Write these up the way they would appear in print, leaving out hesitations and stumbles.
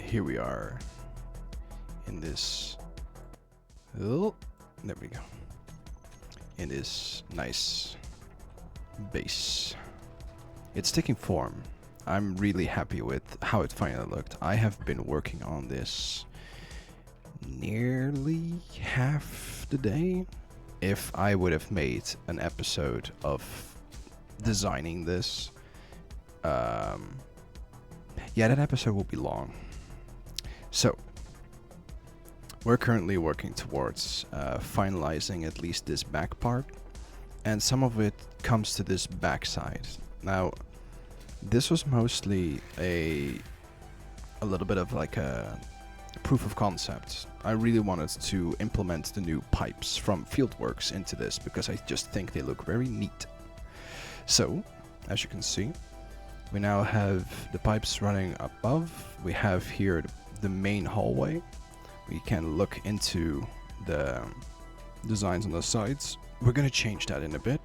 here we are in this. Oh, there we go. In this nice base. It's taking form. I'm really happy with how it finally looked. I have been working on this nearly half the day. If I would have made an episode of designing this, yeah, that episode will be long. So, we're currently working towards finalizing at least this back part, and some of it comes to this back side. Now, this was mostly a little bit of like a proof of concept. I really wanted to implement the new pipes from Fieldworks into this because I just think they look very neat. So, as you can see, we now have the pipes running above. We have here the main hallway. We can look into the designs on the sides. We're gonna change that in a bit.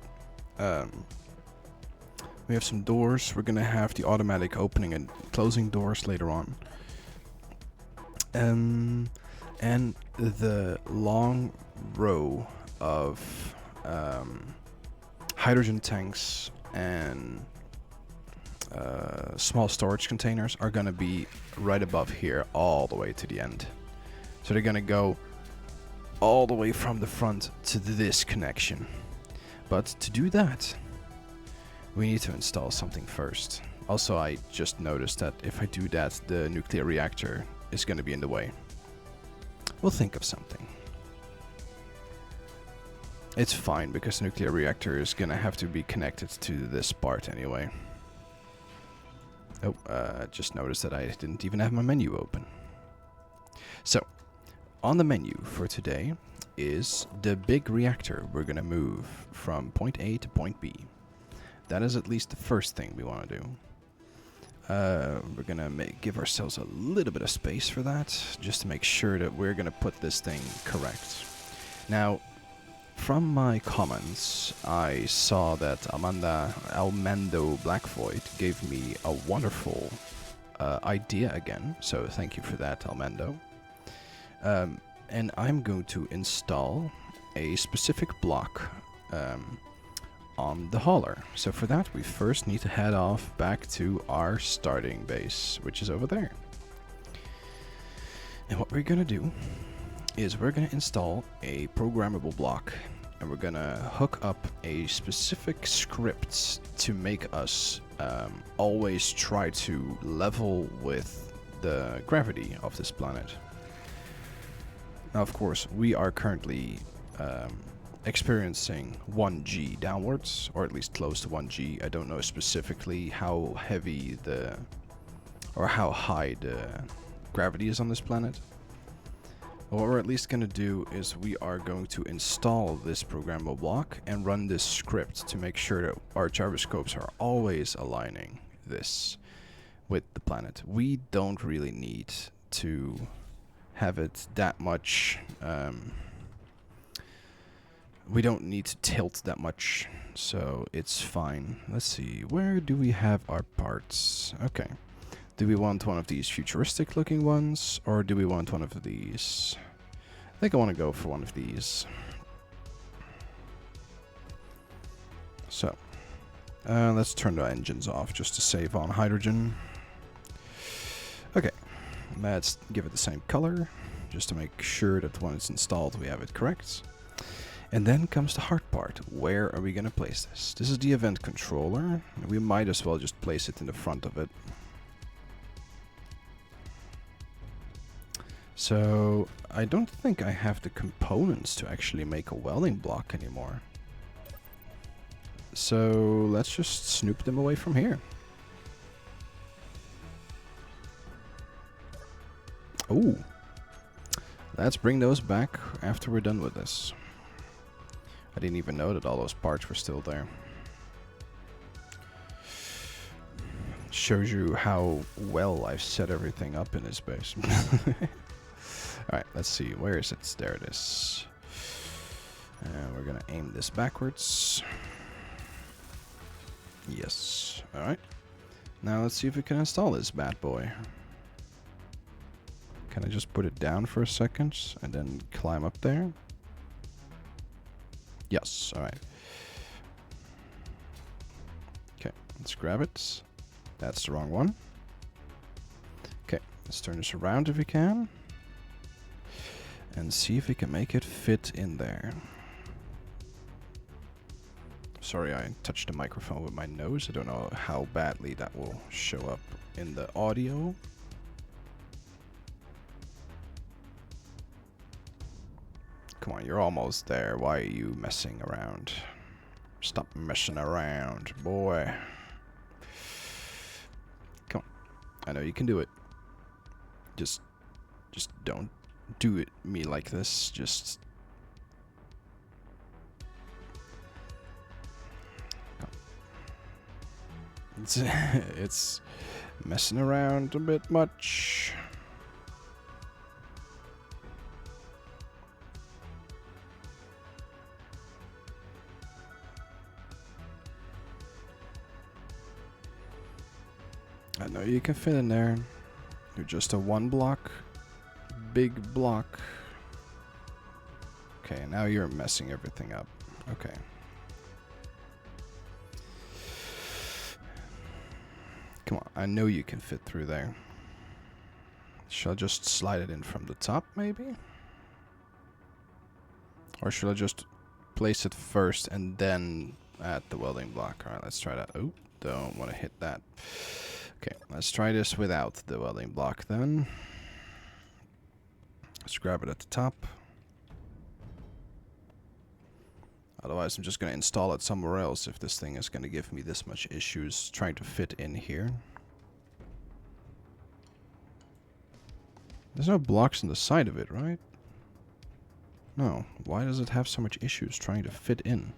We have some doors. We're gonna have the automatic opening and closing doors later on. And the long row of hydrogen tanks and small storage containers are gonna be right above here all the way to the end. So they're gonna go all the way from the front to this connection. But to do that, we need to install something first. Also, I just noticed that if I do that, the nuclear reactor is gonna be in the way. We'll think of something. It's fine because the nuclear reactor is gonna have to be connected to this part anyway. Oh, just noticed that I didn't even have my menu open. So, on the menu for today is the big reactor we're gonna move from point A to point B. That is at least the first thing we want to do. We're gonna give ourselves a little bit of space for that, just to make sure that we're gonna put this thing correct. Now, from my comments, I saw that Almando Blackvoid gave me a wonderful idea again, so thank you for that, Almando. And I'm going to install a specific block on the hauler. So for that, we first need to head off back to our starting base, which is over there. And what we're gonna do is we're gonna install a programmable block, and we're gonna hook up a specific script to make us always try to level with the gravity of this planet. Now, of course, we are currently experiencing 1G downwards, or at least close to 1G. I don't know specifically how heavy or how high the gravity is on this planet. What we're at least going to do is we are going to install this programmable block and run this script to make sure that our gyroscopes are always aligning this with the planet. We don't really need to have it that much. We don't need to tilt that much, so it's fine. Let's see, where do we have our parts? Okay. Do we want one of these futuristic looking ones, or do we want one of these? I think I want to go for one of these. So, let's turn the engines off just to save on hydrogen. Okay, let's give it the same color, just to make sure that when it's installed we have it correct. And then comes the hard part. Where are we going to place this? This is the event controller. We might as well just place it in the front of it. So, I don't think I have the components to actually make a welding block anymore. So, let's just snoop them away from here. Oh, let's bring those back after we're done with this. I didn't even know that all those parts were still there. Shows you how well I've set everything up in this base. Alright, let's see. Where is it? There it is. And we're gonna aim this backwards. Yes. Alright. Now let's see if we can install this bad boy. Can I just put it down for a second and then climb up there? Yes, alright. Okay, let's grab it. That's the wrong one. Okay, let's turn this around if we can. And see if we can make it fit in there. Sorry, I touched the microphone with my nose. I don't know how badly that will show up in the audio. Come on, you're almost there. Why are you messing around? Stop messing around, boy. Come on. I know you can do it. Just don't do it me like this. Just... It's messing around a bit much. I know you can fit in there. You're just a one block, big block. Okay, now you're messing everything up. Okay. Come on, I know you can fit through there. Should I just slide it in from the top, maybe? Or should I just place it first and then add the welding block? Alright, let's try that. Oh, don't want to hit that. Okay, let's try this without the welding block then. Let's grab it at the top. Otherwise, I'm just going to install it somewhere else if this thing is going to give me this much issues trying to fit in here. There's no blocks on the side of it, right? No. Why does it have so much issues trying to fit in?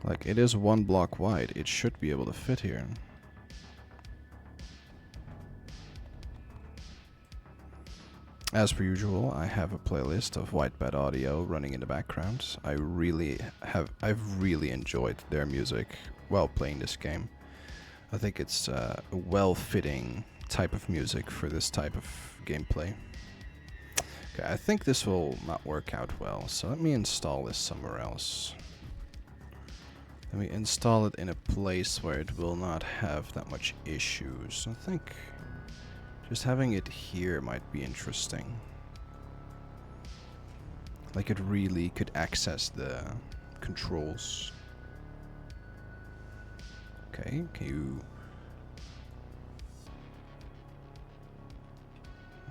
Like, it is one block wide. It should be able to fit here. As per usual, I have a playlist of Whitebed Audio running in the background. I've really enjoyed their music while playing this game. I think it's a well-fitting type of music for this type of gameplay. Okay, I think this will not work out well, so let me install this somewhere else. Let me install it in a place where it will not have that much issues. I think just having it here might be interesting. Like it really could access the controls. Okay, can you...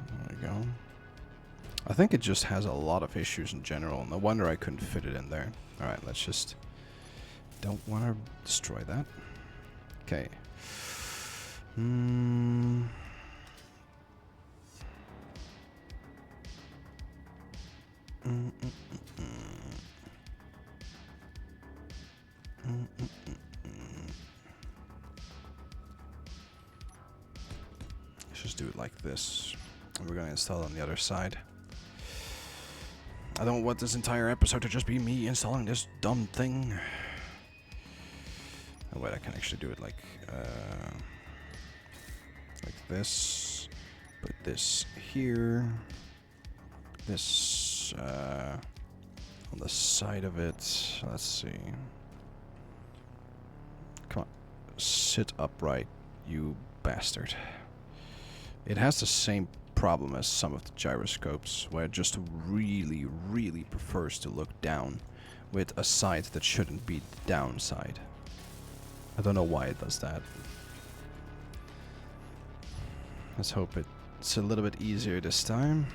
There we go. I think it just has a lot of issues in general. No wonder I couldn't fit it in there. Alright, let's just... Don't want to destroy that. Okay. Let's just do it like this. And we're going to install it on the other side. I don't want this entire episode to just be me installing this dumb thing. Oh wait, I can actually do it like this. Put this here. This on the side of it. Let's see. Come on, sit upright, you bastard. It has the same problem as some of the gyroscopes, where it just really, really prefers to look down with a side that shouldn't be the down side. I don't know why it does that. Let's hope it's a little bit easier this time.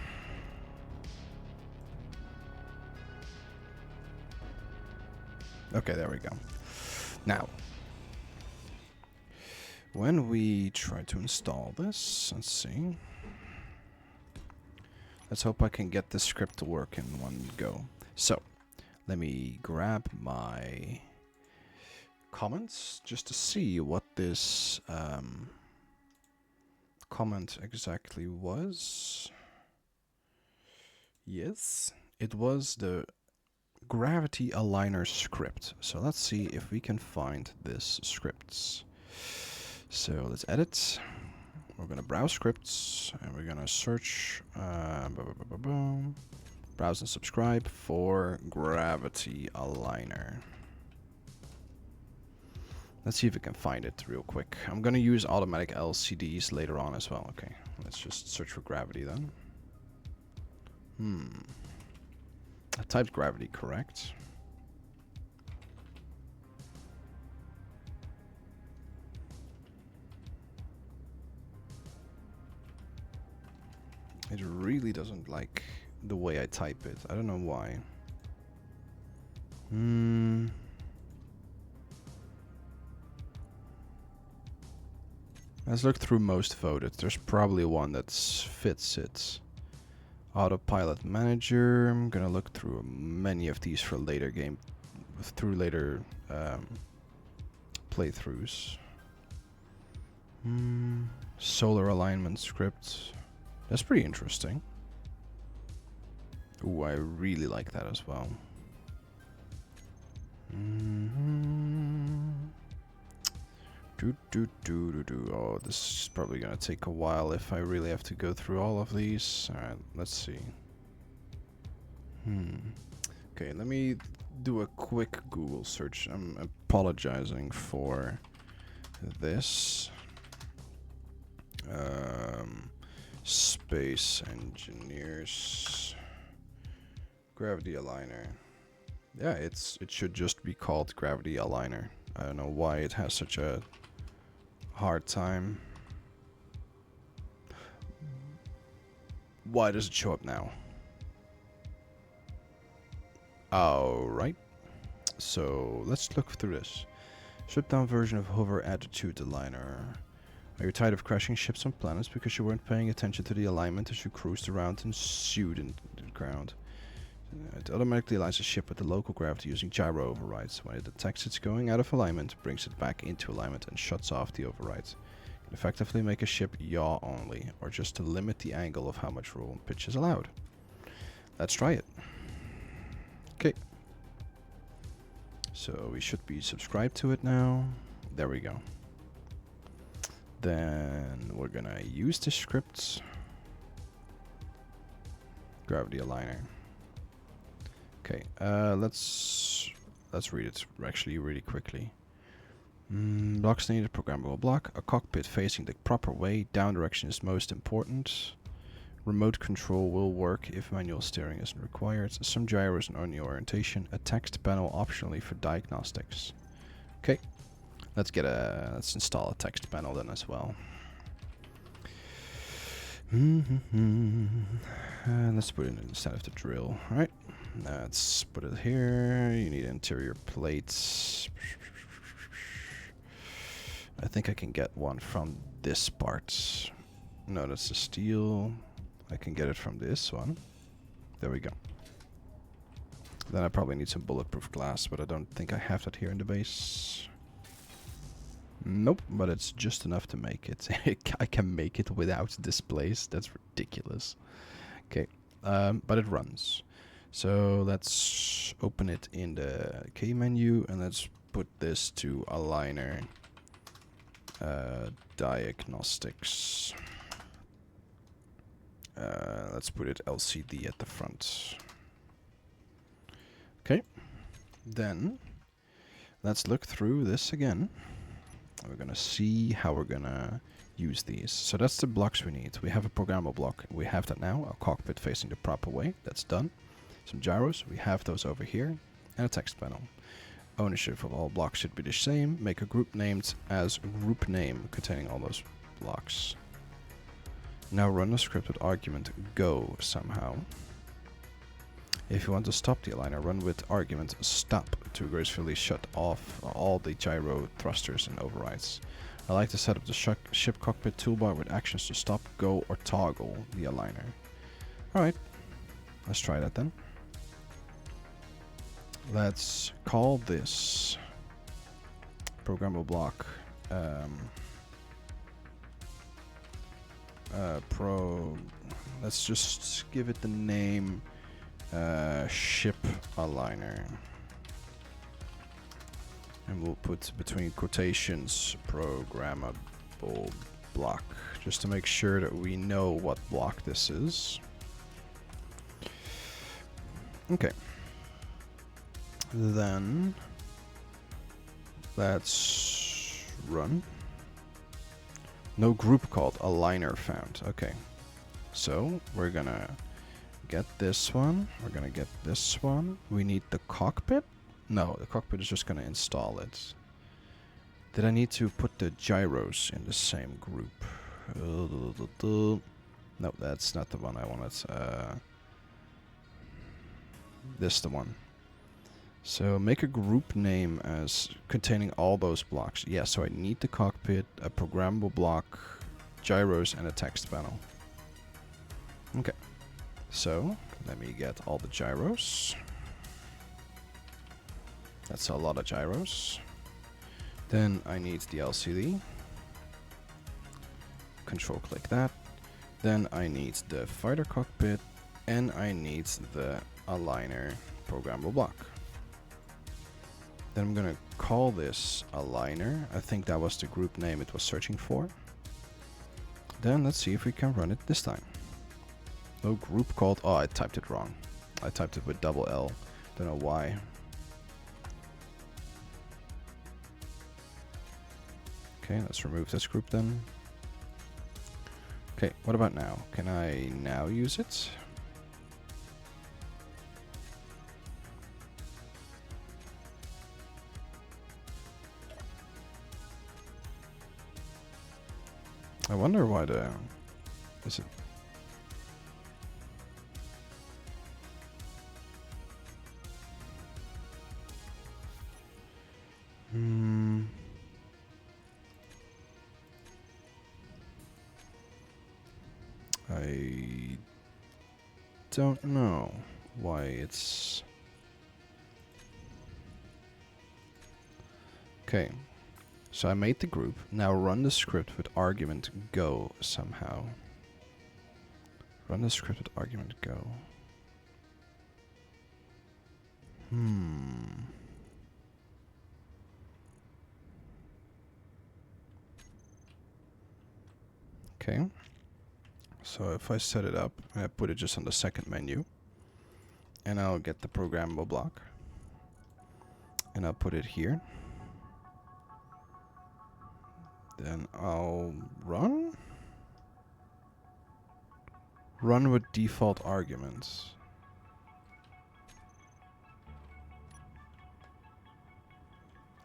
Okay, there we go. Now, when we try to install this, let's see. Let's hope I can get this script to work in one go. So, let me grab my comments just to see what this comment exactly was. Yes, it was the gravity aligner script. So let's see if we can find this script. So let's edit. We're gonna browse scripts and we're gonna search browse and subscribe for gravity aligner. Let's see if we can find it real quick. I'm gonna use automatic LCDs later on as well. Okay, let's just search for gravity then. I typed gravity correct. It really doesn't like the way I type it. I don't know why. Let's look through most voted. There's probably one that fits it. Autopilot manager. I'm gonna look through many of these for later later playthroughs. Solar alignment script. That's pretty interesting. Ooh, I really like that as well. Oh, this is probably gonna take a while if I really have to go through all of these. Alright, let's see. Okay, let me do a quick Google search. I'm apologizing for this. Space engineers. Gravity aligner. Yeah, it should just be called gravity aligner. I don't know why it has such a hard time. Why does it show up now? Alright. So let's look through this. Stripped down version of hover attitude aligner. Are you tired of crashing ships on planets because you weren't paying attention to the alignment as you cruised around and sued into the ground? It automatically aligns the ship with the local gravity using gyro overrides. When it detects it's going out of alignment, it brings it back into alignment and shuts off the overrides. It can effectively make a ship yaw only, or just to limit the angle of how much roll and pitch is allowed. Let's try it. Okay. So we should be subscribed to it now. There we go. Then we're gonna use the scripts. Gravity aligner. Okay, let's read it actually really quickly. Blocks needed, programmable block. A cockpit facing the proper way. Down direction is most important. Remote control will work if manual steering isn't required. Some gyros and only orientation. A text panel optionally for diagnostics. Okay, let's install a text panel then as well. Let's put it instead of the drill. All right. Let's put it here. You need interior plates. I think I can get one from this part. No, that's the steel. I can get it from this one. There we go. Then I probably need some bulletproof glass, but I don't think I have that here in the base. Nope, but it's just enough to make it. I can make it without displays. That's ridiculous. Okay, but it runs. So let's open it in the K menu and let's put this to aligner diagnostics. Let's put it LCD at the front. Okay, then let's look through this again. We're gonna see how we're gonna use these. So that's the blocks we need. We have a programmable block. We have that now. A cockpit facing the proper way. That's done. Some gyros. We have those over here. And a text panel. Ownership of all blocks should be the same. Make a group named as group name containing all those blocks. Now run a script with argument go somehow. If you want to stop the aligner, run with argument stop to gracefully shut off all the gyro thrusters and overrides. I like to set up the ship cockpit toolbar with actions to stop, go, or toggle the aligner. Alright, let's try that then. Let's call this programmable block let's just give it the name ship aligner, and we'll put between quotations programmable programmable block, just to make sure that we know what block this is. Okay. Then let's run. No group called aligner found. Okay. So we're gonna get this one. We're gonna get this one. We need the cockpit. No, the cockpit is just gonna install it. Did I need to put the gyros in the same group? No, that's not the one I wanted. This is the one. So make a group name as containing all those blocks. Yeah, so I need the cockpit, a programmable block, gyros, and a text panel. Okay. So let me get all the gyros. That's a lot of gyros. Then I need the LCD. Control click that. Then I need the fighter cockpit, and I need the aligner programmable block. Then I'm gonna call this aligner. I think that was the group name it was searching for. Then let's see if we can run it this time. No group called. Oh, I typed it wrong. I typed it with double L. Don't know why. Okay, let's remove this group then. Okay, what about now? Can I now use it? I wonder why the... Is it... I don't know why it's... Okay. So I made the group. Now run the script with argument go somehow. Run the script with argument go. Okay. So if I set it up, I put it just on the second menu. And I'll get the programmable block. And I'll put it here. Then I'll run. Run with default arguments.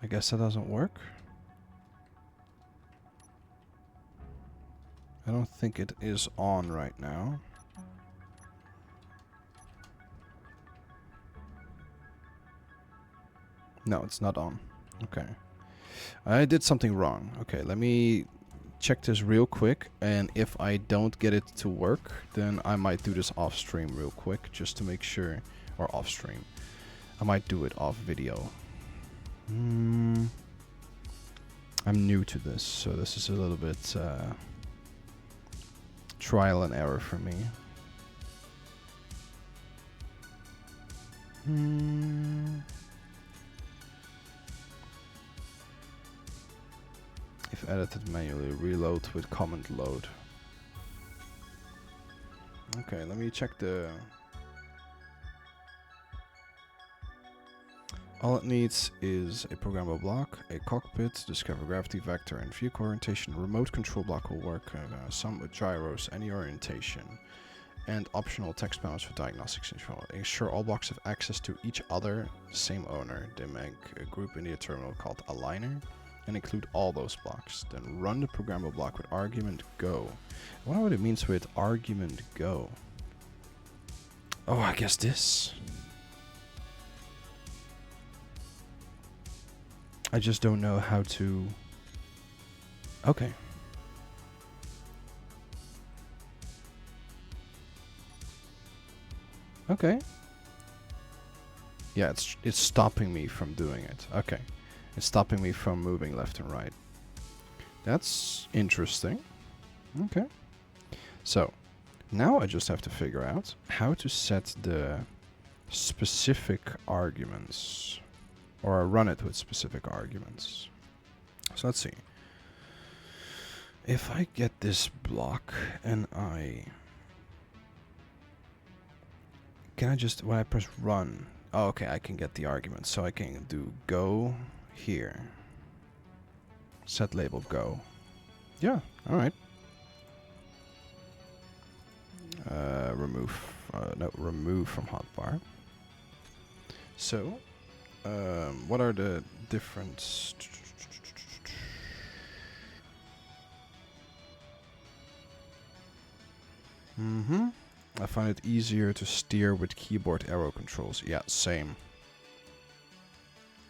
I guess that doesn't work. I don't think it is on right now. No, it's not on. Okay. I did something wrong. Okay, let me check this real quick, and if I don't get it to work, then I might do this off stream real quick, just to make sure, or off stream. I might do it off video. I'm new to this, so this is a little bit trial and error for me. If edited manually, reload with command load. Okay, let me check the... All it needs is a programmable block, a cockpit, discover gravity vector and vehicle orientation. Remote control block will work, some with gyros, any orientation. And optional text panels for diagnostics control. Ensure all blocks have access to each other, same owner. They make a group in the terminal called aligner. And include all those blocks. Then run the programmable block with argument go. I wonder what it means with argument go. Oh, I guess this. I just don't know how to... Okay. Okay. Yeah, it's stopping me from doing it. Okay. It's stopping me from moving left and right. That's interesting. Okay. So, now I just have to figure out how to set the specific arguments. Or run it with specific arguments. So let's see. If I get this block and can I just, when I press run, oh, okay, I can get the argument. So I can do go here. Set label go. Yeah, alright. Remove from hotbar. So, what are the different... I find it easier to steer with keyboard arrow controls. Yeah, same.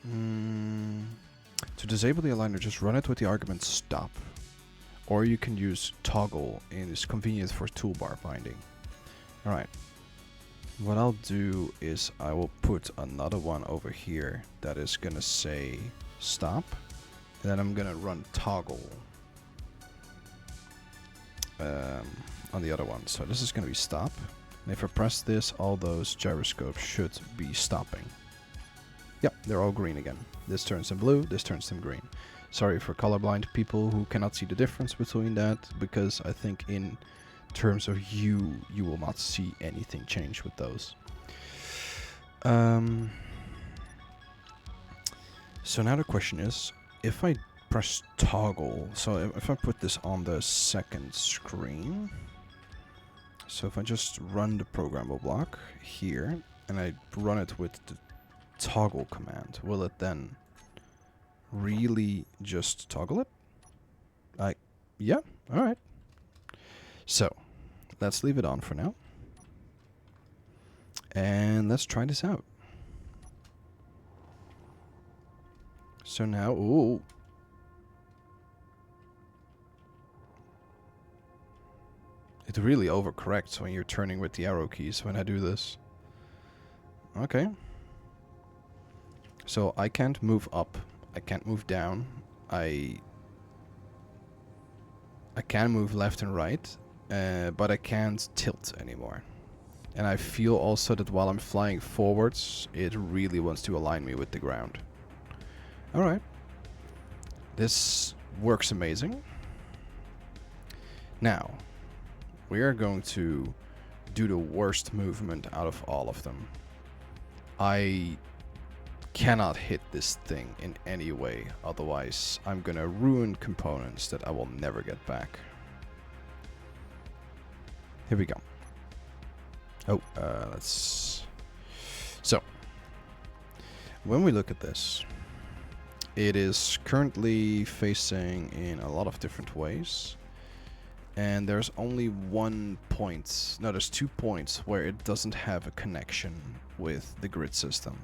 To disable the aligner, just run it with the argument stop. Or you can use toggle, and it's convenient for toolbar binding. Alright. What I'll do is I will put another one over here that is gonna say stop. And then I'm gonna run toggle on the other one. So this is gonna be stop. And if I press this, all those gyroscopes should be stopping. Yep, they're all green again. This turns them blue, this turns them green. Sorry for colorblind people who cannot see the difference between that, because I think in terms of you will not see anything change with those. So now the question is, if I press toggle, so if I put this on the second screen, so if I just run the programmable block here, and I run it with the toggle command, will it then really just toggle it? Yeah, alright. So, let's leave it on for now. And let's try this out. So now, ooh. It really overcorrects when you're turning with the arrow keys when I do this. Okay. So I can't move up. I can't move down. I can move left and right, but I can't tilt anymore. And I feel also that while I'm flying forwards, it really wants to align me with the ground. Alright. This works amazing. Now, we are going to do the worst movement out of all of them. I cannot hit this thing in any way, otherwise I'm gonna ruin components that I will never get back. Here we go. Oh, let's... So, when we look at this, it is currently facing in a lot of different ways. And there's only one point, no, there's 2 points where it doesn't have a connection with the grid system.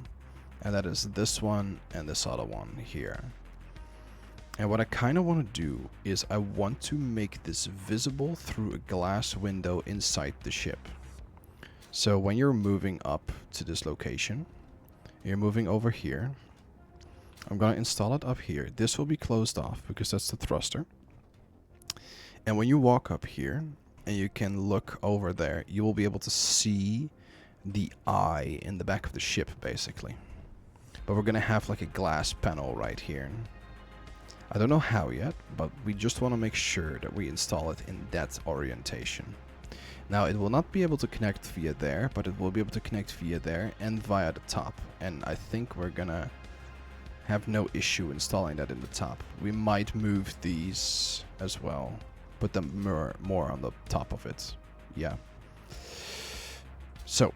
And that is this one and this other one here. And what I kind of want to do is I want to make this visible through a glass window inside the ship. So when you're moving up to this location, you're moving over here. I'm going to install it up here. This will be closed off because that's the thruster. And when you walk up here and you can look over there, you will be able to see the eye in the back of the ship, basically. But we're going to have like a glass panel right here. I don't know how yet, but we just want to make sure that we install it in that orientation. Now, it will not be able to connect via there, but it will be able to connect via there and via the top. And I think we're going to have no issue installing that in the top. We might move these as well. Put them more on the top of it. Yeah. So,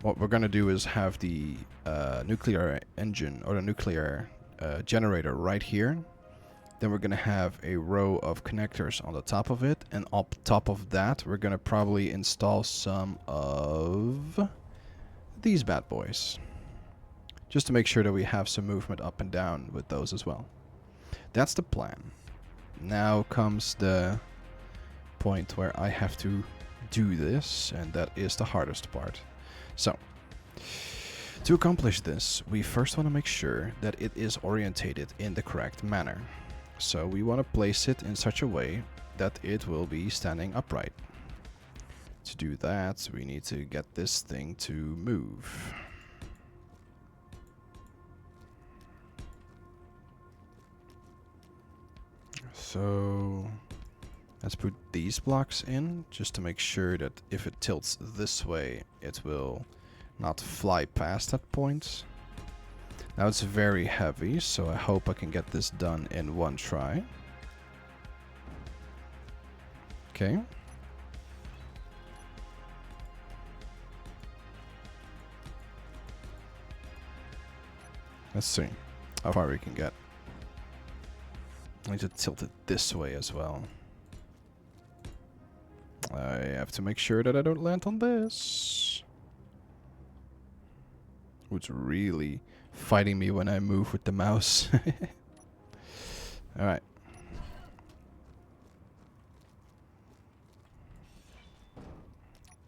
what we're going to do is have the nuclear engine or the nuclear generator right here. Then we're going to have a row of connectors on the top of it. And up top of that, we're going to probably install some of these bad boys. Just to make sure that we have some movement up and down with those as well. That's the plan. Now comes the point where I have to do this, and that is the hardest part. So, to accomplish this, we first want to make sure that it is orientated in the correct manner. So we want to place it in such a way that it will be standing upright. To do that, we need to get this thing to move. So Let's put these blocks in, just to make sure that if it tilts this way, it will not fly past that point. Now it's very heavy, so I hope I can get this done in one try. Okay. Let's see how far we can get. I need to tilt it this way as well. I have to make sure that I don't land on this. Oh, it's really fighting me when I move with the mouse. Alright.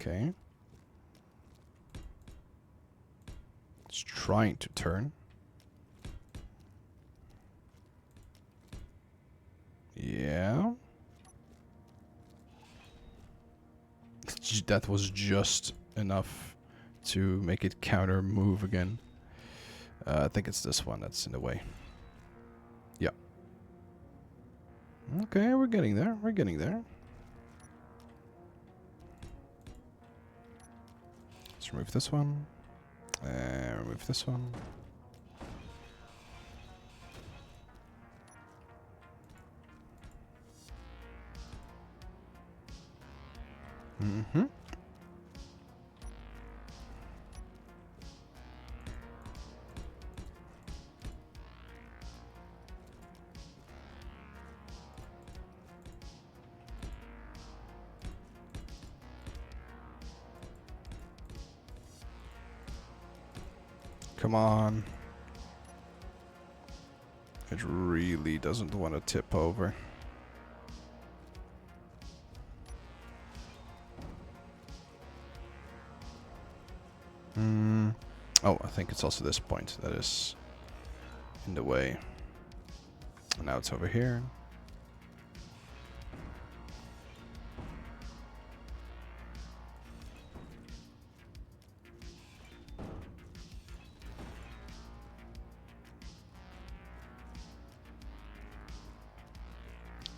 Okay. It's trying to turn. Yeah. That was just enough to make it counter move again. I think it's this one that's in the way. Yeah. Okay, we're getting there. We're getting there. Let's remove this one. Remove this one. Mm-hmm. Come on. It really doesn't want to tip over. Oh, I think it's also this point that is in the way. And now it's over here.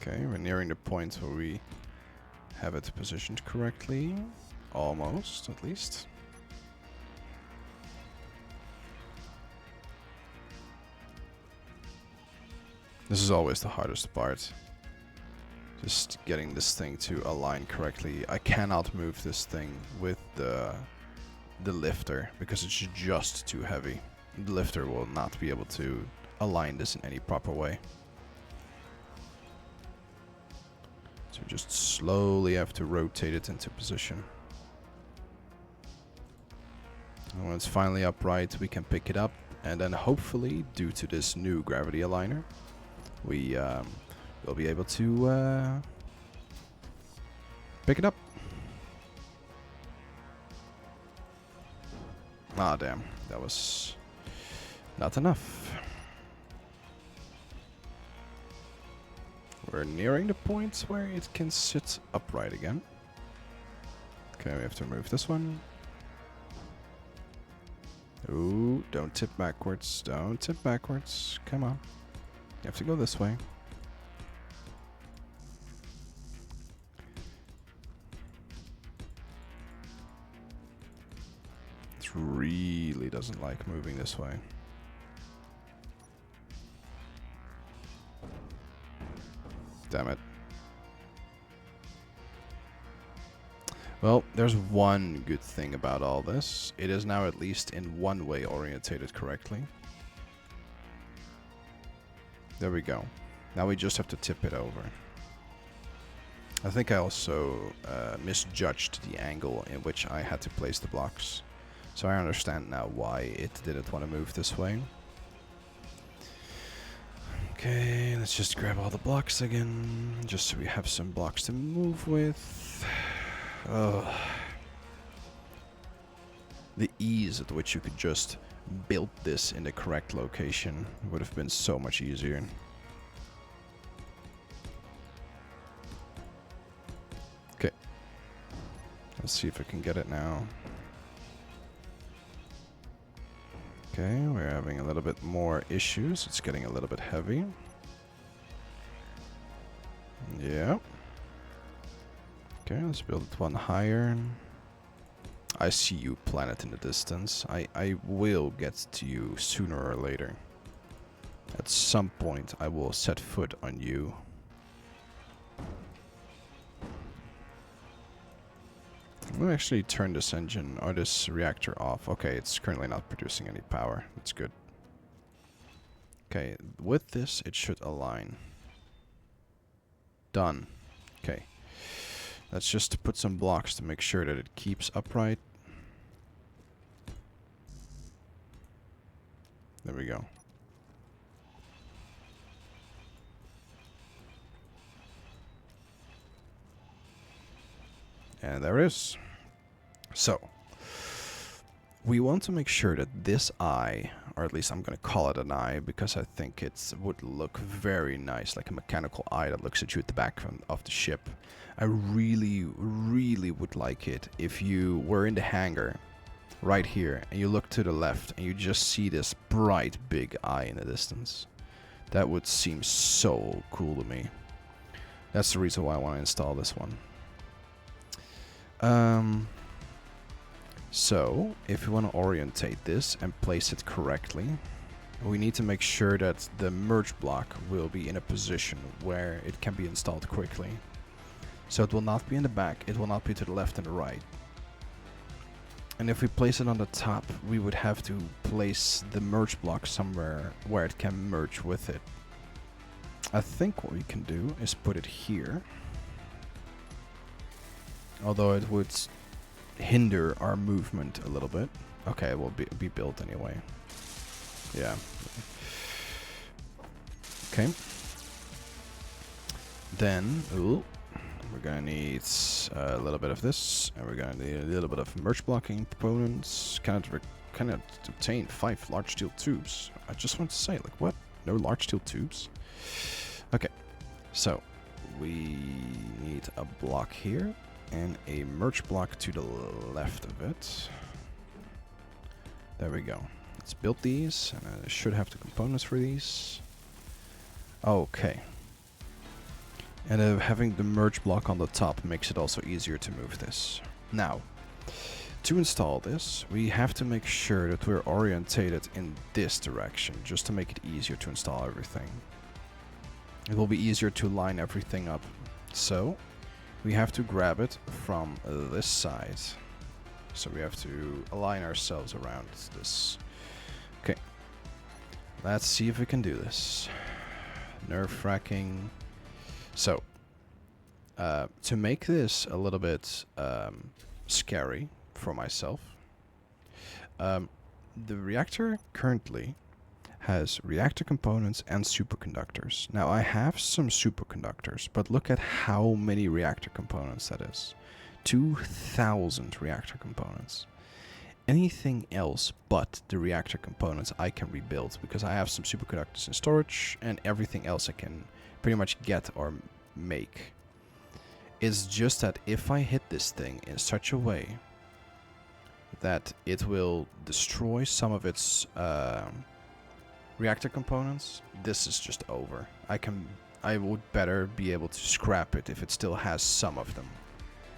Okay, we're nearing the point where we have it positioned correctly. Almost, at least. This is always the hardest part. Just getting this thing to align correctly. I cannot move this thing with the lifter because it's just too heavy. The lifter will not be able to align this in any proper way. So we just slowly have to rotate it into position. And when it's finally upright, we can pick it up, and then hopefully, due to this new gravity aligner, we will be able to pick it up. Ah, damn. That was not enough. We're nearing the point where it can sit upright again. Okay, we have to remove this one. Ooh, don't tip backwards. Don't tip backwards. Come on. You have to go this way. It really doesn't like moving this way. Damn it. Well, there's one good thing about all this. It is now at least in one way orientated correctly. There we go. Now we just have to tip it over. I think I also misjudged the angle in which I had to place the blocks. So I understand now why it didn't want to move this way. Okay, let's just grab all the blocks again, just so we have some blocks to move with. The ease at which you could just build this in the correct location would have been so much easier. Okay. Let's see if I can get it now. Okay, we're having a little bit more issues. It's getting a little bit heavy. Yeah. Okay, let's build it one higher. I see you, planet in the distance. I will get to you sooner or later. At some point, I will set foot on you. I'm gonna actually turn this engine or this reactor off. Okay, it's currently not producing any power. That's good. Okay, with this, it should align. Done. Okay. Let's just put some blocks to make sure that it keeps upright. There we go. And there is. So, we want to make sure that this eye, or at least I'm going to call it an eye, because I think it would look very nice, like a mechanical eye that looks at you at the back of the ship. I really, really would like it if you were in the hangar, right here, and you look to the left, and you just see this bright, big eye in the distance. That would seem so cool to me. That's the reason why I want to install this one. So, if we want to orientate this and place it correctly, we need to make sure that the merge block will be in a position where it can be installed quickly. So it will not be in the back, it will not be to the left and the right. And if we place it on the top, we would have to place the merge block somewhere where it can merge with it. I think what we can do is put it here. Although it would hinder our movement a little bit. Okay, it will be built anyway. Yeah. Okay. Then, we're gonna need a little bit of this, and we're gonna need a little bit of merge blocking components. Cannot obtain 5 large steel tubes. I just want to say, like, what? No large steel tubes? Okay. So, we need a block here. And a merge block to the left of it. There we go. Let's build these, and I should have the components for these. Okay. And having the merge block on the top makes it also easier to move this. Now, to install this, we have to make sure that we're orientated in this direction, just to make it easier to install everything. It will be easier to line everything up. So, we have to grab it from this side. So we have to align ourselves around this. Okay. Let's see if we can do this. Nerve-wracking. So, to make this a little bit scary for myself, the reactor currently has reactor components and superconductors. Now, I have some superconductors, but look at how many reactor components that is. 2,000 reactor components. Anything else but the reactor components I can rebuild, because I have some superconductors in storage, and everything else I can pretty much get or make. It's just that if I hit this thing in such a way that it will destroy some of its reactor components, this is just over. I would better be able to scrap it if it still has some of them.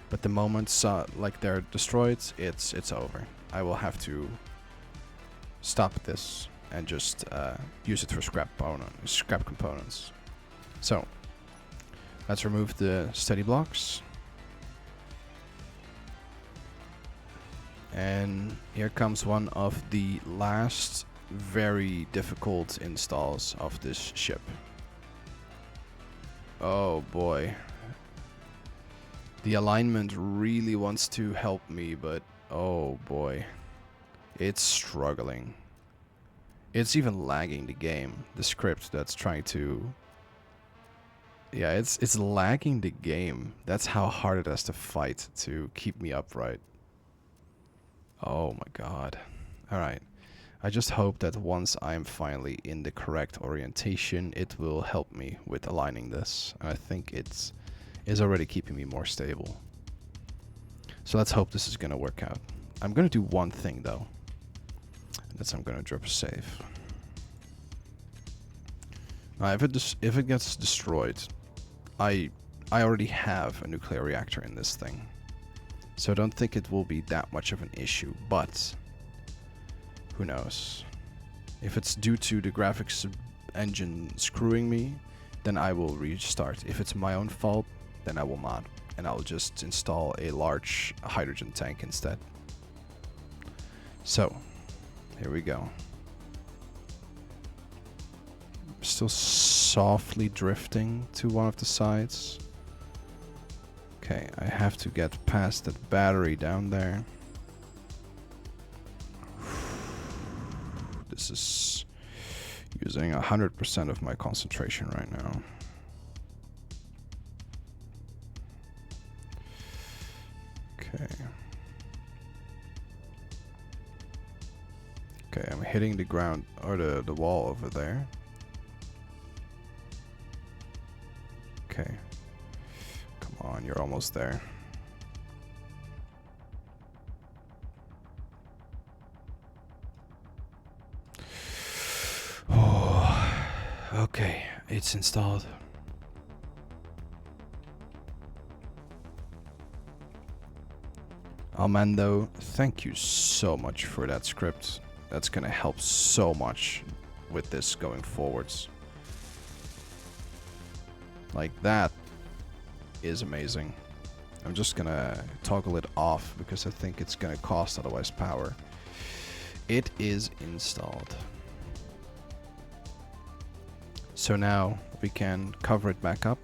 But the moment like they're destroyed, it's over. I will have to stop this and just use it for scrap components. So, let's remove the steady blocks. And here comes one of the last very difficult installs of this ship. Oh boy. The alignment really wants to help me, but oh boy. It's struggling. It's even lagging the game, the script that's trying to... Yeah, it's lagging the game. That's how hard it has to fight to keep me upright. Oh my god. Alright. I just hope that once I'm finally in the correct orientation, it will help me with aligning this. And I think it is already keeping me more stable. So let's hope this is going to work out. I'm going to do one thing though. That's I'm going to drop a save. Now, if it gets destroyed, I I already have a nuclear reactor in this thing. So I don't think it will be that much of an issue, but who knows? If it's due to the graphics engine screwing me, then I will restart. If it's my own fault, then I will not. And I'll just install a large hydrogen tank instead. So, here we go. Still softly drifting to one of the sides. Okay, I have to get past that battery down there. This is using 100% of my concentration right now. Okay. Okay, I'm hitting the ground or the wall over there. Okay. Come on, you're almost there. Oh, okay, it's installed. Armando, thank you so much for that script. That's gonna help so much with this going forwards. Like, that is amazing. I'm just gonna toggle it off because I think it's gonna cost otherwise power. It is installed. So now we can cover it back up.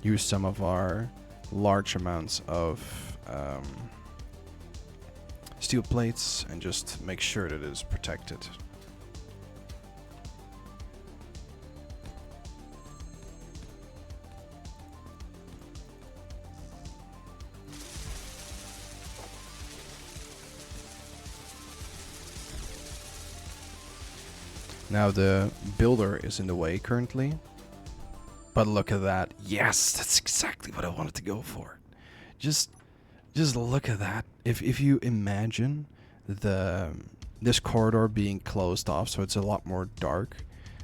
Use some of our large amounts of steel plates and just make sure that it is protected. Now the builder is in the way currently, but look at that. Yes, that's exactly what I wanted to go for. Just look at that. If you imagine this corridor being closed off, so it's a lot more dark,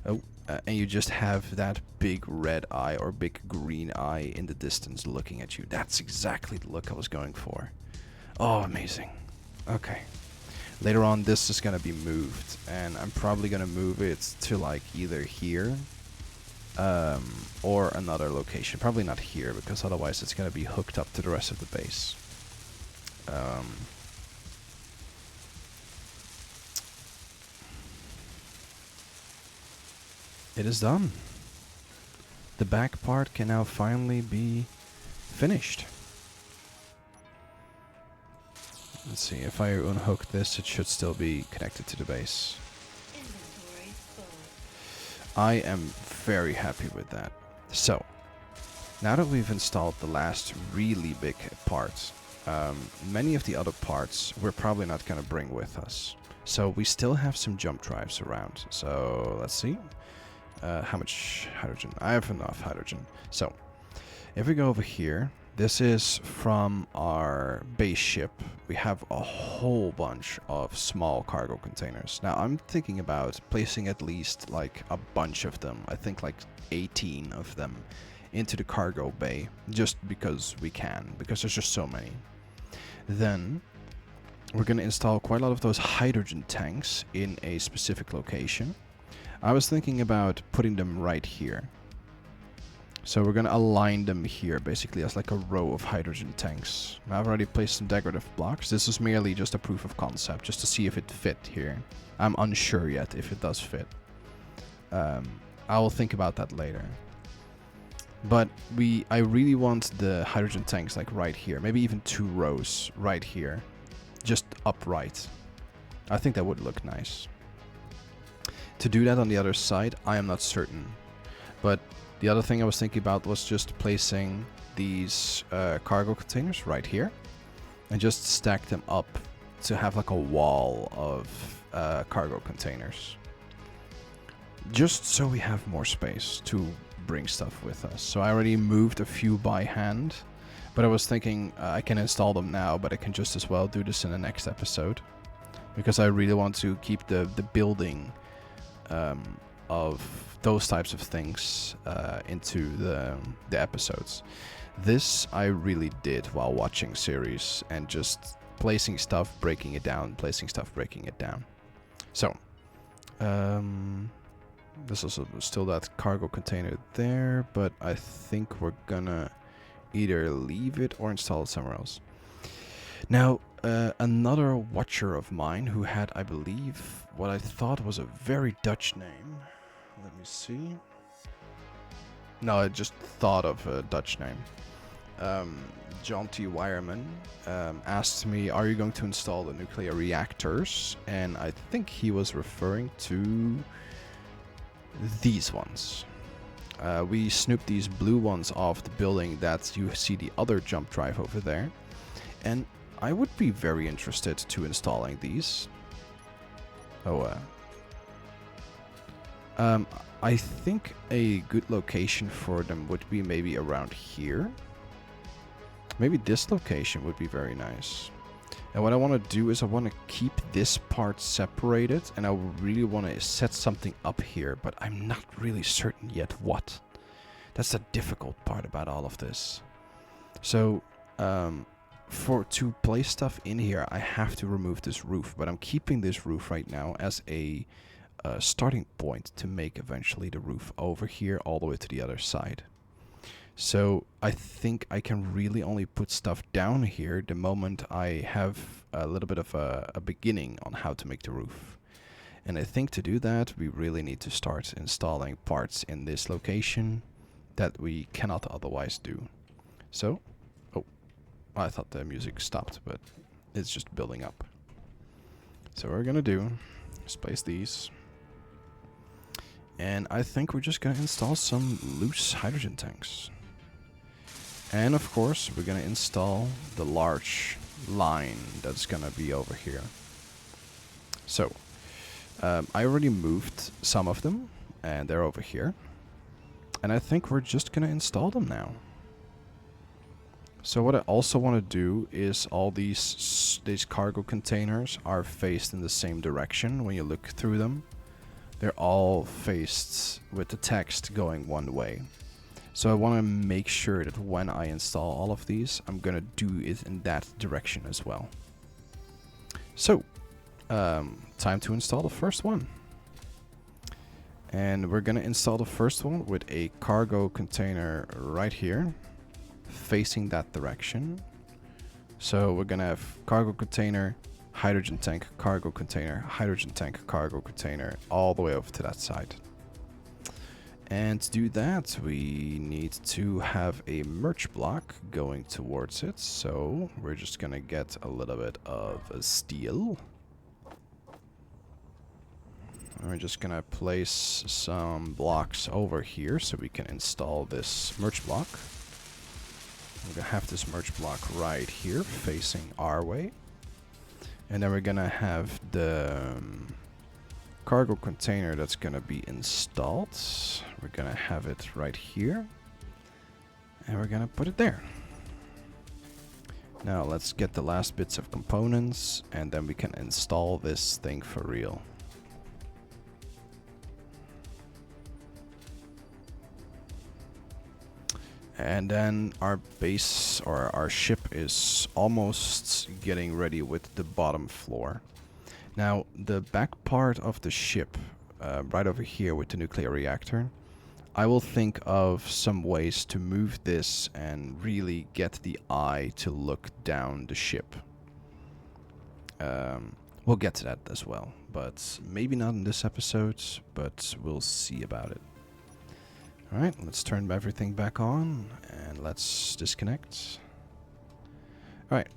and you just have that big red eye or big green eye in the distance looking at you. That's exactly the look I was going for. Oh, amazing. Okay. Later on, this is gonna be moved, and I'm probably gonna move it to like either here or another location. Probably not here, because otherwise it's gonna be hooked up to the rest of the base. It is done. The back part can now finally be finished. Let's see, if I unhook this, it should still be connected to the base. I am very happy with that. So, now that we've installed the last really big part, many of the other parts we're probably not going to bring with us. So we still have some jump drives around. So let's see. How much hydrogen? I have enough hydrogen. So, if we go over here, this is from our base ship. We have a whole bunch of small cargo containers. Now I'm thinking about placing at least like a bunch of them. I think like 18 of them into the cargo bay, just because we can, because there's just so many. Then we're going to install quite a lot of those hydrogen tanks in a specific location. I was thinking about putting them right here. So we're going to align them here, basically as like a row of hydrogen tanks. I've already placed some decorative blocks. This is merely just a proof of concept, just to see if it fit here. I'm unsure yet if it does fit. I will think about that later. But I really want the hydrogen tanks like right here. Maybe even 2 rows right here. Just upright. I think that would look nice. To do that on the other side, I am not certain. But the other thing I was thinking about was just placing these cargo containers right here and just stack them up to have like a wall of cargo containers. Just so we have more space to bring stuff with us. So I already moved a few by hand, but I was thinking I can install them now, but I can just as well do this in the next episode, because I really want to keep the building of those types of things into the episodes. This I really did while watching series and just placing stuff, breaking it down, placing stuff, breaking it down. So, there's also still that cargo container there, but I think we're gonna either leave it or install it somewhere else. Now, another watcher of mine who had, I believe, what I thought was a very Dutch name. Let me see. No, I just thought of a Dutch name. John T. Wireman asked me, are you going to install the nuclear reactors? And I think he was referring to these ones. We snooped these blue ones off the building that you see the other jump drive over there. And I would be very interested to installing these. I think a good location for them would be maybe around here. Maybe this location would be very nice. And what I want to do is I want to keep this part separated, and I really want to set something up here, but I'm not really certain yet what. That's the difficult part about all of this. So, to place stuff in here, I have to remove this roof, but I'm keeping this roof right now as a starting point to make eventually the roof over here all the way to the other side. So I think I can really only put stuff down here the moment I have a little bit of a beginning on how to make the roof. And I think to do that, we really need to start installing parts in this location that we cannot otherwise do. So, oh, I thought the music stopped, but it's just building up. So what we're gonna do is place these. And I think we're just gonna install some loose hydrogen tanks. And of course, we're gonna install the large line that's gonna be over here. So, I already moved some of them, and they're over here. And I think we're just gonna install them now. So what I also want to do is all these cargo containers are faced in the same direction when you look through them. They're all faced with the text going one way. So I want to make sure that when I install all of these, I'm going to do it in that direction as well. So, time to install the first one. And we're going to install the first one with a cargo container right here, facing that direction. So we're going to have cargo container, hydrogen tank, cargo container, hydrogen tank, cargo container, all the way over to that side. And to do that, we need to have a merge block going towards it. So we're just gonna get a little bit of a steel. And we're just gonna place some blocks over here so we can install this merge block. We're gonna have this merge block right here facing our way. And then we're gonna have the cargo container that's gonna be installed. We're gonna have it right here. And we're gonna put it there. Now let's get the last bits of components and then we can install this thing for real. And then our base or our ship is almost getting ready with the bottom floor. Now, the back part of the ship, right over here with the nuclear reactor, I will think of some ways to move this and really get the eye to look down the ship. We'll get to that as well, but maybe not in this episode, but we'll see about it. Alright, let's turn everything back on and let's disconnect. Alright.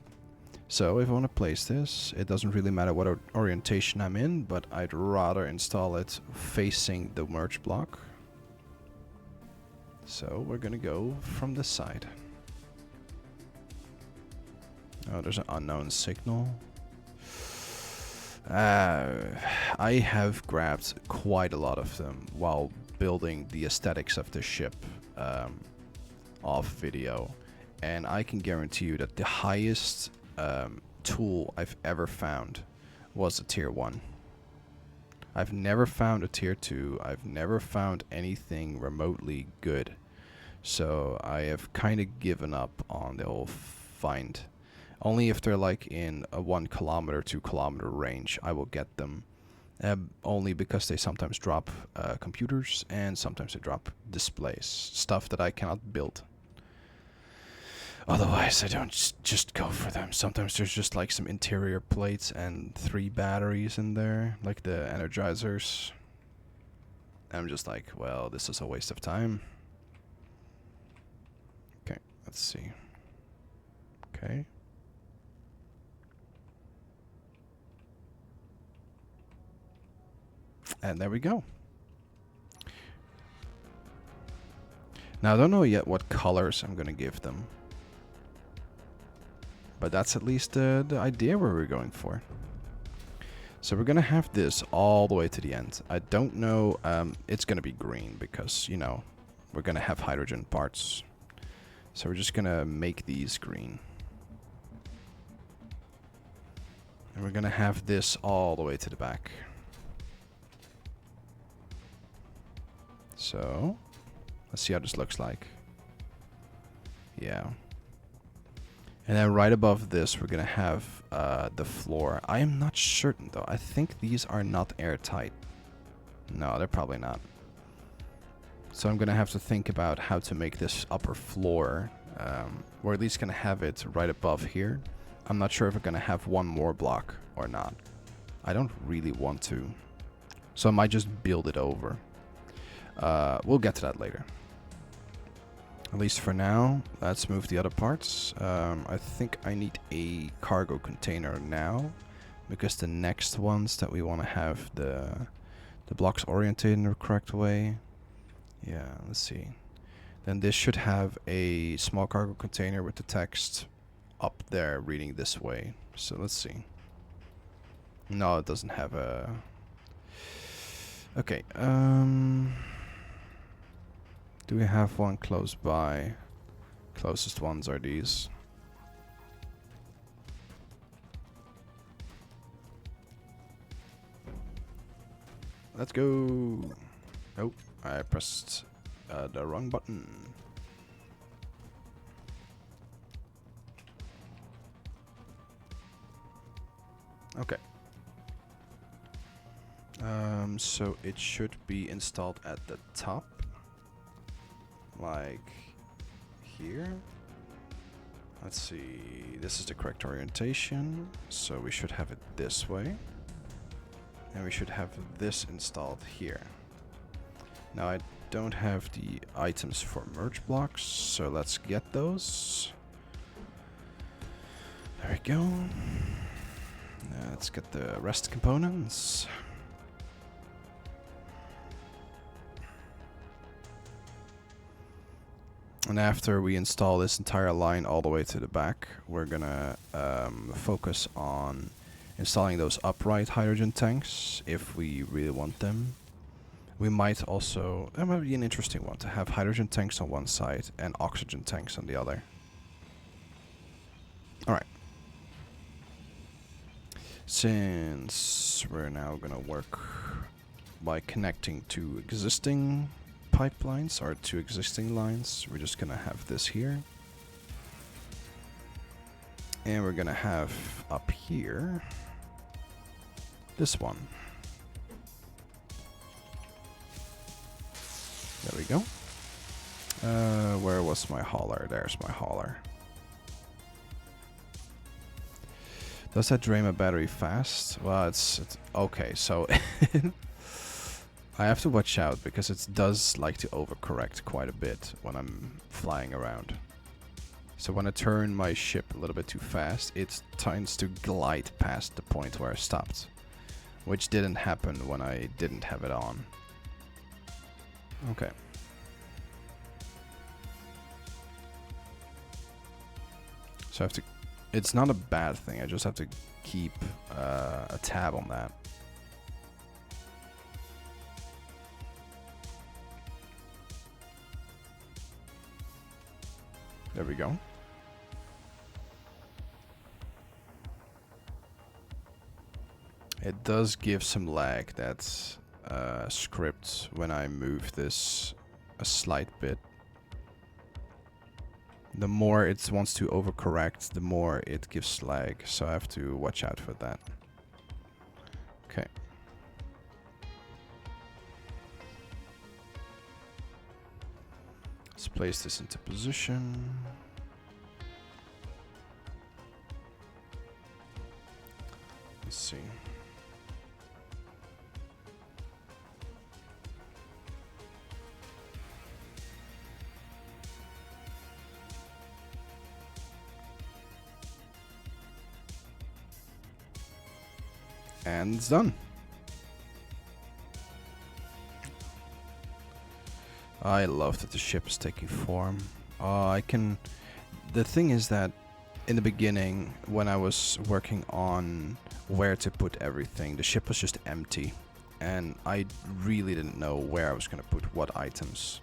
So if I want to place this, it doesn't really matter what orientation I'm in, but I'd rather install it facing the merge block. So we're gonna go from this side. Oh, there's an unknown signal. I have grabbed quite a lot of them while building the aesthetics of the ship off video. And I can guarantee you that the highest tool I've ever found was a tier 1. I've never found a tier 2. I've never found anything remotely good. So I have kind of given up on the whole find. Only if they're like in a 1 kilometer, 2 kilometer range, I will get them. Only because they sometimes drop computers and sometimes they drop displays. Stuff that I cannot build. Otherwise, I don't just go for them. Sometimes there's just like some interior plates and 3 batteries in there, like the energizers. And I'm just like, well, this is a waste of time. Okay, let's see. Okay. And there we go. Now, I don't know yet what colors I'm going to give them. But that's at least the idea where we're going for. So we're going to have this all the way to the end. I don't know. It's going to be green because, you know, we're going to have hydrogen parts. So we're just going to make these green. And we're going to have this all the way to the back. So let's see how this looks like. Yeah. And then right above this, we're going to have the floor. I am not certain, though. I think these are not airtight. No, they're probably not. So I'm going to have to think about how to make this upper floor. We're at least going to have it right above here. I'm not sure if we're going to have one more block or not. I don't really want to. So I might just build it over. We'll get to that later. At least for now, let's move the other parts. I think I need a cargo container now, because the next ones that we want to have the blocks oriented in the correct way. Yeah, let's see. Then this should have a small cargo container with the text up there reading this way. So let's see. No, it doesn't have a... Okay, do we have one close by? Closest ones are these. Let's go. Oh, I pressed the wrong button. Okay. So it should be installed at the top. Like here. Let's see. This is the correct orientation. So we should have it this way. And we should have this installed here. Now I don't have the items for merge blocks, so let's get those. There we go. Let's get the rest components. And after we install this entire line all the way to the back, we're gonna focus on installing those upright hydrogen tanks if we really want them. We might also, that might be an interesting one, to have hydrogen tanks on one side and oxygen tanks on the other. Alright. Since we're now gonna work by connecting to existing pipelines or two existing lines, we're just gonna have this here, and we're gonna have up here this one. There we go. Where was my hauler? There's my hauler. Does that drain my battery fast? Well, it's okay, so I have to watch out because it does like to overcorrect quite a bit when I'm flying around. So when I turn my ship a little bit too fast, it tends to glide past the point where I stopped, which didn't happen when I didn't have it on. Okay. So I have to... It's not a bad thing, I just have to keep a tab on that. There we go. It does give some lag, that script, when I move this a slight bit. The more it wants to overcorrect, the more it gives lag, so I have to watch out for that. Okay. Let's place this into position. Let's see. And it's done. I love that the ship is taking form. The thing is that in the beginning, when I was working on where to put everything, the ship was just empty. And I really didn't know where I was going to put what items.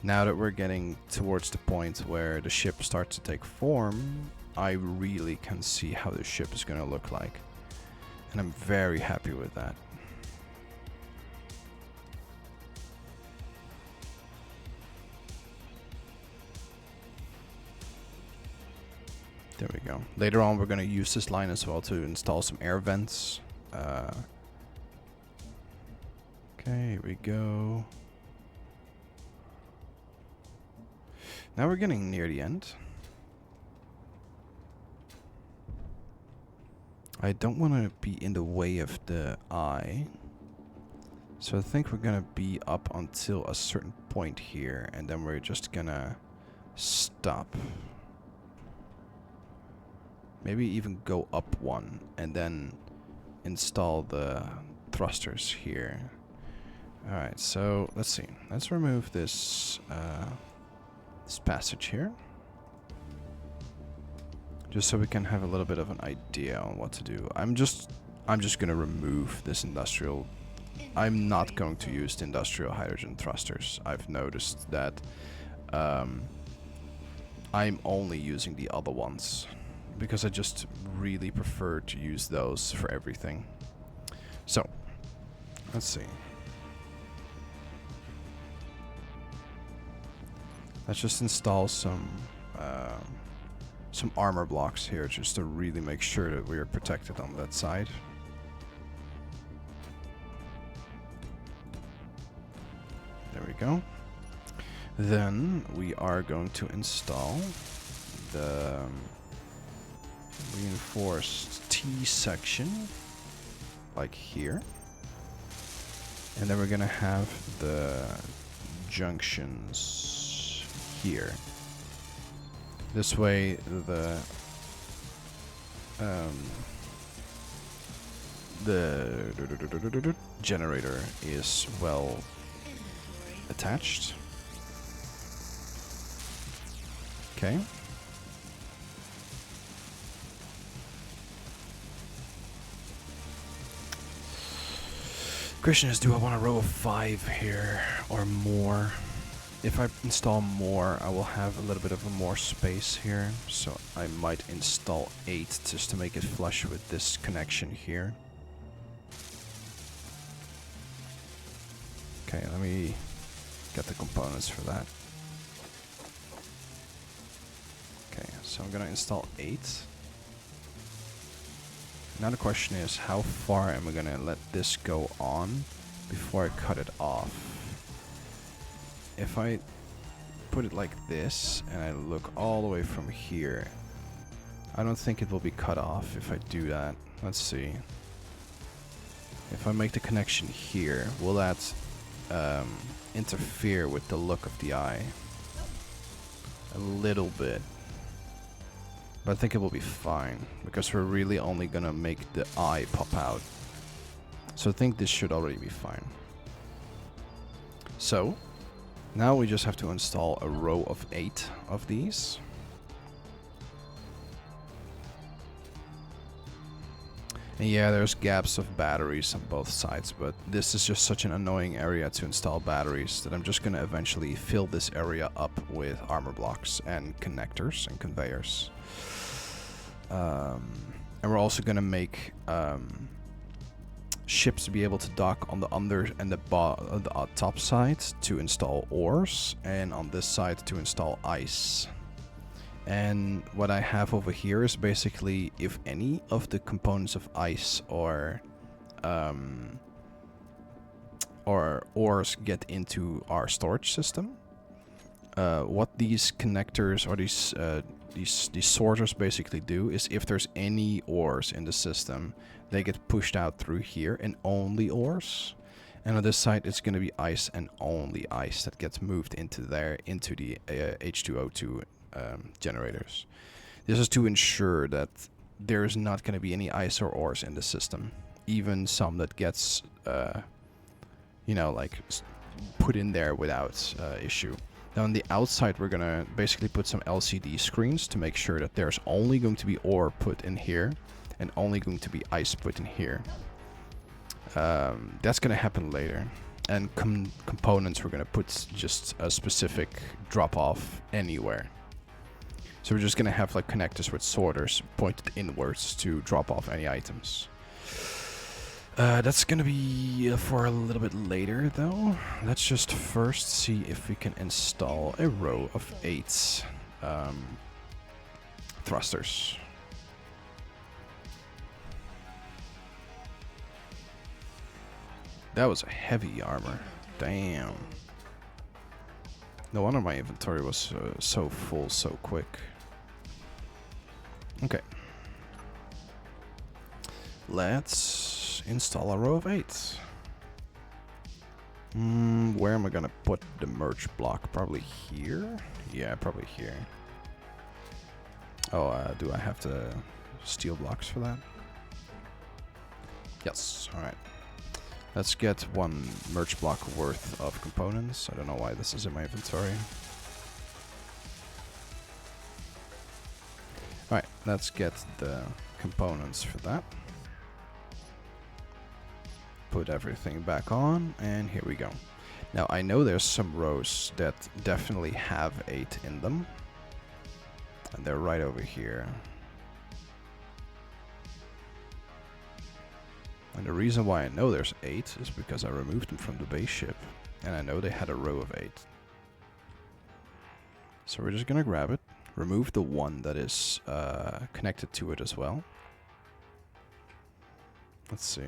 Now that we're getting towards the point where the ship starts to take form, I really can see how the ship is going to look like. And I'm very happy with that. There we go. Later on, we're going to use this line as well to install some air vents. Okay, here we go. Now we're getting near the end. I don't want to be in the way of the eye. So I think we're going to be up until a certain point here, and then we're just going to stop. Maybe even go up one, and then install the thrusters here. Alright, so let's see. Let's remove this, this passage here. Just so we can have a little bit of an idea on what to do. I'm just gonna remove this industrial. I'm not going to use the industrial hydrogen thrusters. I've noticed that I'm only using the other ones because I just really prefer to use those for everything. So let's see. Let's just install some armor blocks here just to really make sure that we are protected on that side. There we go. Then we are going to install the reinforced T section like here. And then we're gonna have the junctions here. This way the generator is well attached. Okay. Question is, do I want a row of 5 here or more? If I install more, I will have a little bit of a more space here, so I might install 8 just to make it flush with this connection here. Okay, let me get the components for that. Okay, so I'm gonna install 8. Now the question is, how far am I gonna let this go on before I cut it off? If I put it like this and I look all the way from here, I don't think it will be cut off if I do that. Let's see. If I make the connection here, will that interfere with the look of the eye? A little bit. But I think it will be fine, because we're really only gonna make the eye pop out. So I think this should already be fine. So, now we just have to install a row of 8 of these. And yeah, there's gaps of batteries on both sides, but this is just such an annoying area to install batteries that I'm just gonna eventually fill this area up with armor blocks and connectors and conveyors. And we're also gonna make ships to be able to dock on the under and the top side to install ores, and on this side to install ice. And what I have over here is basically if any of the components of ice or ores get into our storage system, what these connectors or these sorters basically do is if there's any ores in the system, they get pushed out through here, and only ores. And on this side, it's going to be ice and only ice that gets moved into there, into the H2O2 generators. This is to ensure that there's not going to be any ice or ores in the system, even some that gets, you know, like put in there without issue. Now on the outside, we're going to basically put some LCD screens to make sure that there's only going to be ore put in here and only going to be ice put in here. That's going to happen later. And components, we're going to put just a specific drop-off anywhere. So we're just going to have like connectors with sorters pointed inwards to drop off any items. That's going to be for a little bit later though. Let's just first see if we can install a row of 8 thrusters. That was a heavy armor. Damn. No wonder my inventory was so full so quick. Okay. Let's install a row of 8. Where am I gonna put the merge block? Probably here? Yeah, probably here. Oh, do I have the steel blocks for that? Yes, alright. Let's get 1 merge block worth of components. I don't know why this is in my inventory. Alright, let's get the components for that. Put everything back on, and here we go. Now, I know there's some rows that definitely have 8 in them. And they're right over here. And the reason why I know there's 8 is because I removed them from the base ship. And I know they had a row of 8. So we're just gonna grab it. Remove the one that is connected to it as well. Let's see.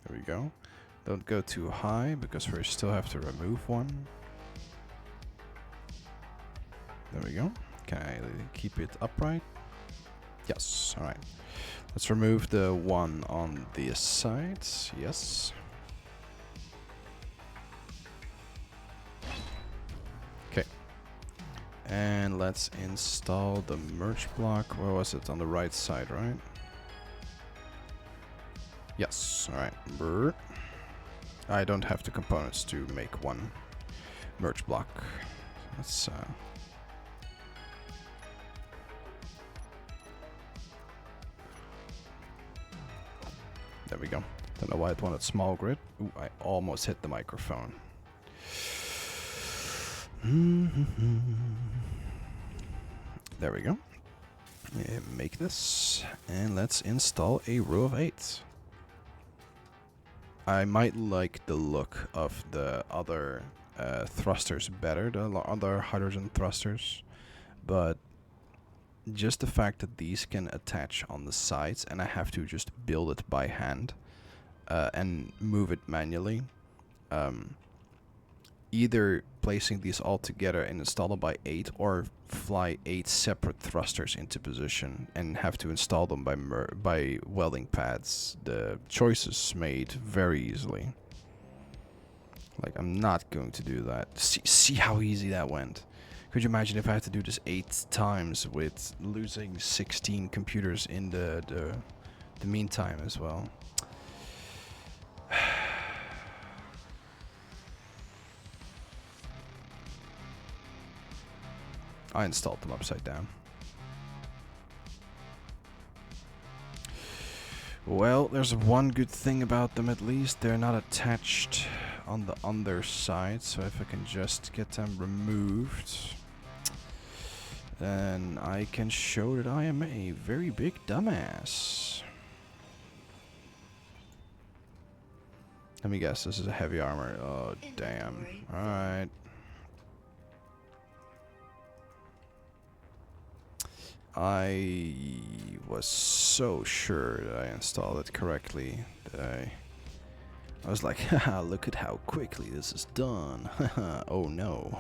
There we go. Don't go too high because we still have to remove one. There we go. Can I keep it upright? Yes. Alright. Let's remove the one on the sides. Yes. Okay. And let's install the merge block. Where was it? On the right side, right? Yes. Alright. I don't have the components to make one merge block. Let's there we go. Don't know why it wanted small grid. Ooh, I almost hit the microphone. There we go. Make this, and let's install a row of 8. I might like the look of the other thrusters better, the other hydrogen thrusters, but just the fact that these can attach on the sides and I have to just build it by hand and move it manually. Either placing these all together and install them by 8, or fly 8 separate thrusters into position and have to install them by welding pads. The choice is made very easily. Like, I'm not going to do that. See how easy that went. Could you imagine if I had to do this 8 times with losing 16 computers in the meantime as well? I installed them upside down. Well, there's one good thing about them at least. They're not attached on the underside, so if I can just get them removed. then I can show that I am a very big dumbass. Let me guess, this is a heavy armor. Oh, damn. Alright. I was so sure that I installed it correctly that I was like, haha, look at how quickly this is done. Oh no.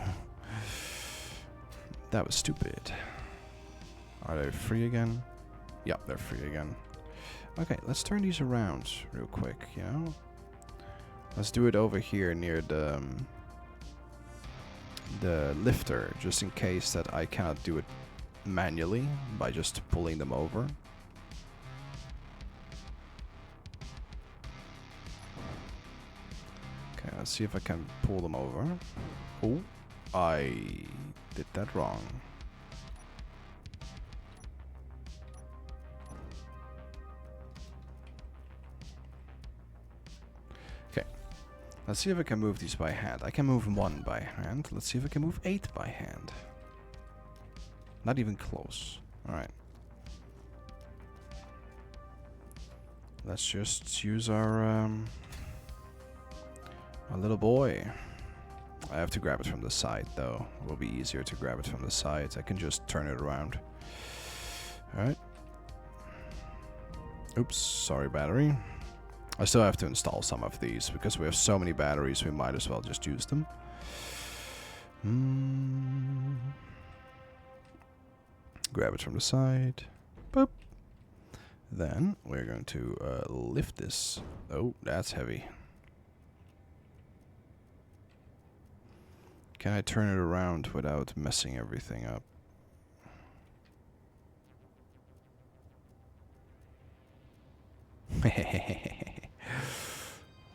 That was stupid. Are they free again? Yep, they're free again. Okay, let's turn these around real quick, you know? Let's do it over here near the lifter, just in case that I cannot do it manually by just pulling them over. Okay, let's see if I can pull them over. Oh, I did that wrong. Okay, let's see if I can move these by hand. I can move 1 by hand. Let's see if I can move 8 by hand. Not even close. Alright. Let's just use our little boy. I have to grab it from the side though. It will be easier to grab it from the side. I can just turn it around. Alright. Oops, sorry battery. I still have to install some of these because we have so many batteries we might as well just use them. Grab it from the side. Boop. Then we're going to lift this. Oh, that's heavy. Can I turn it around without messing everything up?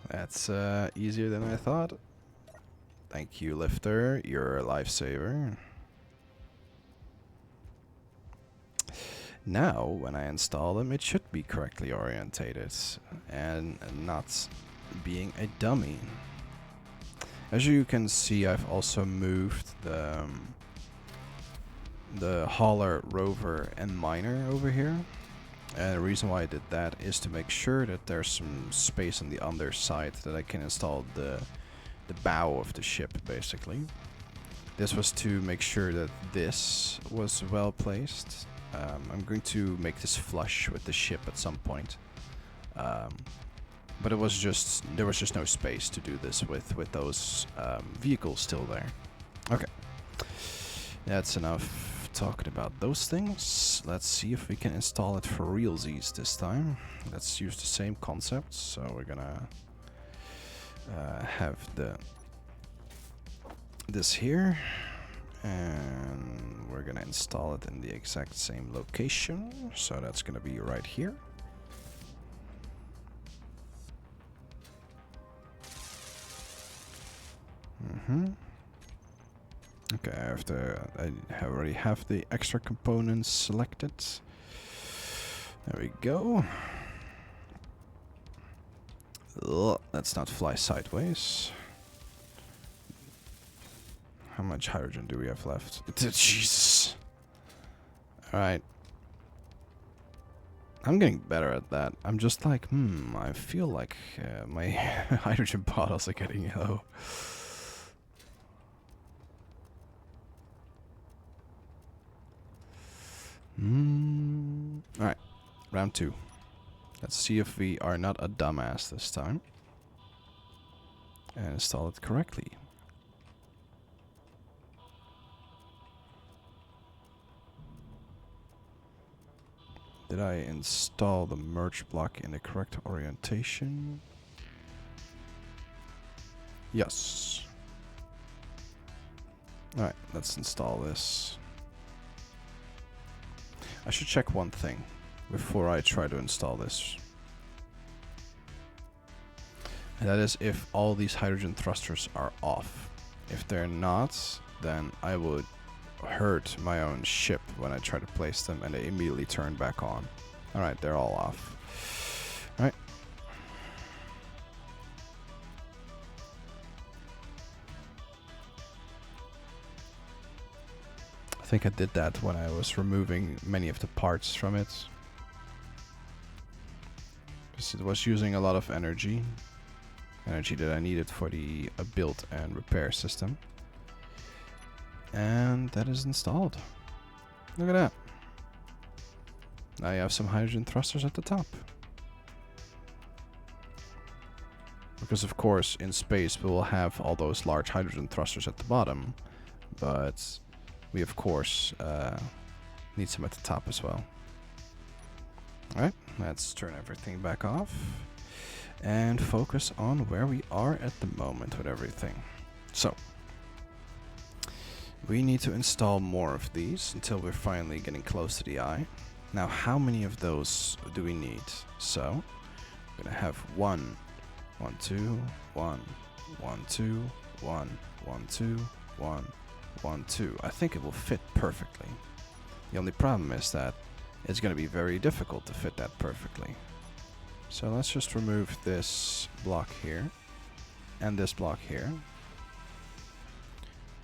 That's easier than I thought. Thank you, lifter. You're a lifesaver. Now, when I install them, it should be correctly orientated and not being a dummy. As you can see, I've also moved the hauler, rover, and miner over here. And the reason why I did that is to make sure that there's some space on the underside that I can install the bow of the ship, basically. This was to make sure that this was well placed. I'm going to make this flush with the ship at some point. But there was just no space to do this with those vehicles still there. Okay. That's enough talking about those things. Let's see if we can install it for realsies this time. Let's use the same concept. So we're gonna have this here, and we're gonna install it in the exact same location. So that's gonna be right here. Okay, I already have the extra components selected. There we go. Ugh, let's not fly sideways. How much hydrogen do we have left? Jesus. Alright. I'm getting better at that. I'm just like, I feel like my hydrogen bottles are getting low. Alright, round 2. Let's see if we are not a dumbass this time. And install it correctly. Did I install the merge block in the correct orientation? Yes. Alright, let's install this. I should check one thing before I try to install this. And that is if all these hydrogen thrusters are off. If they're not, then I would hurt my own ship when I try to place them and they immediately turn back on. Alright, they're all off. Alright. think I did that when I was removing many of the parts from it. Because it was using a lot of energy. Energy that I needed for the build and repair system. And that is installed. Look at that. Now you have some hydrogen thrusters at the top. Because of course in space we will have all those large hydrogen thrusters at the bottom. But we of course need some at the top as well. Alright, let's turn everything back off. And focus on where we are at the moment with everything. So, we need to install more of these until we're finally getting close to the eye. Now, how many of those do we need? So, we're gonna have 1, 1, 2, 1, 1, 2, 1, 1, 2, 1, 1, 2. I think it will fit perfectly. The only problem is that it's gonna be very difficult to fit that perfectly. So let's just remove this block here and this block here.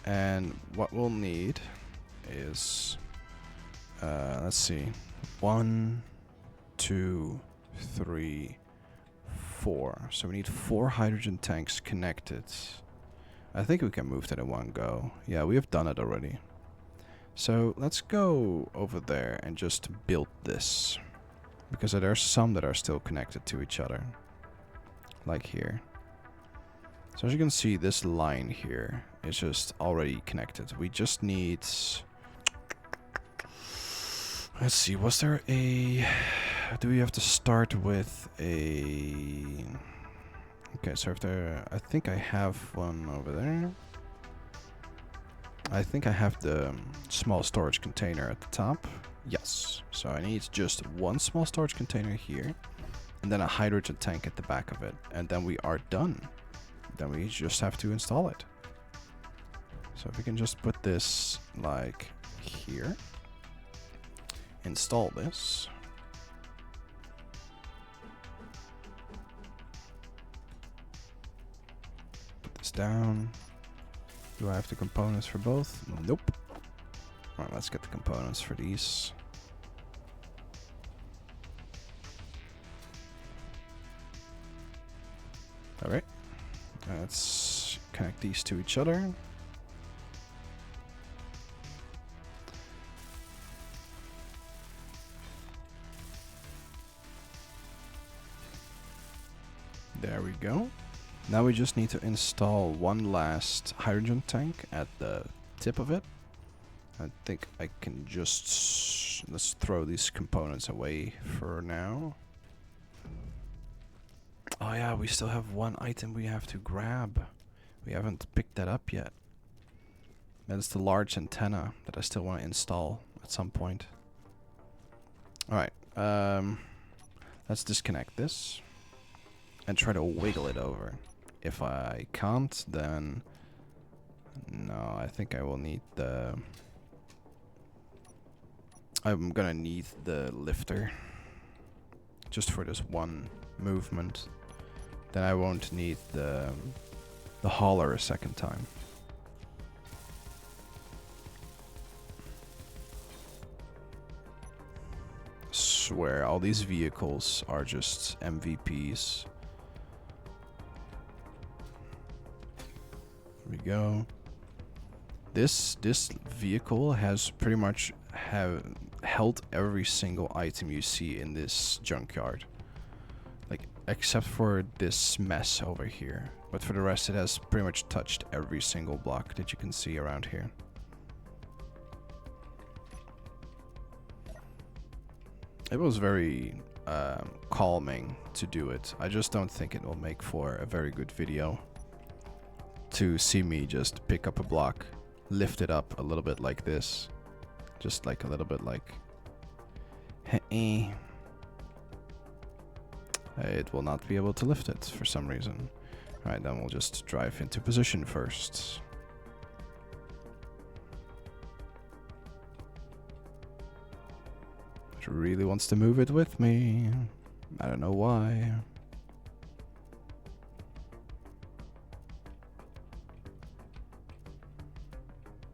And what we'll need is, let's see, 1, 2, 3, 4. So we need 4 hydrogen tanks connected. I think we can move that in one go. Yeah, we have done it already. So let's go over there and just build this. Because there are some that are still connected to each other. Like here. So as you can see, this line here is just already connected. We just need... Let's see, was there a... Do we have to start with a... Okay, so if there... I think I have one over there. I think I have the small storage container at the top. Yes, so I need just one small storage container here, and then a hydrogen tank at the back of it, and then we are done. Then we just have to install it. So if we can just put this like here, install this. Put this down. Do I have the components for both? Nope. Alright, let's get the components for these. Alright. Let's connect these to each other. There we go. Now we just need to install one last hydrogen tank at the tip of it. I think I can just... Let's throw these components away for now. Oh yeah, we still have one item we have to grab. We haven't picked that up yet. That's the large antenna that I still want to install at some point. Alright, let's disconnect this and try to wiggle it over. If I can't, then... No, I think I will need the... I'm gonna need the lifter. Just for this one movement. Then I won't need the hauler a second time. Swear, all these vehicles are just MVPs. There we go. This vehicle has pretty much held every single item you see in this junkyard. Like, except for this mess over here. But for the rest, it has pretty much touched every single block that you can see around here. It was very calming to do it. I just don't think it will make for a very good video. To see me just pick up a block, lift it up a little bit like this. Just like a little bit like... It will not be able to lift it for some reason. Alright, then we'll just drive into position first. It really wants to move it with me. I don't know why.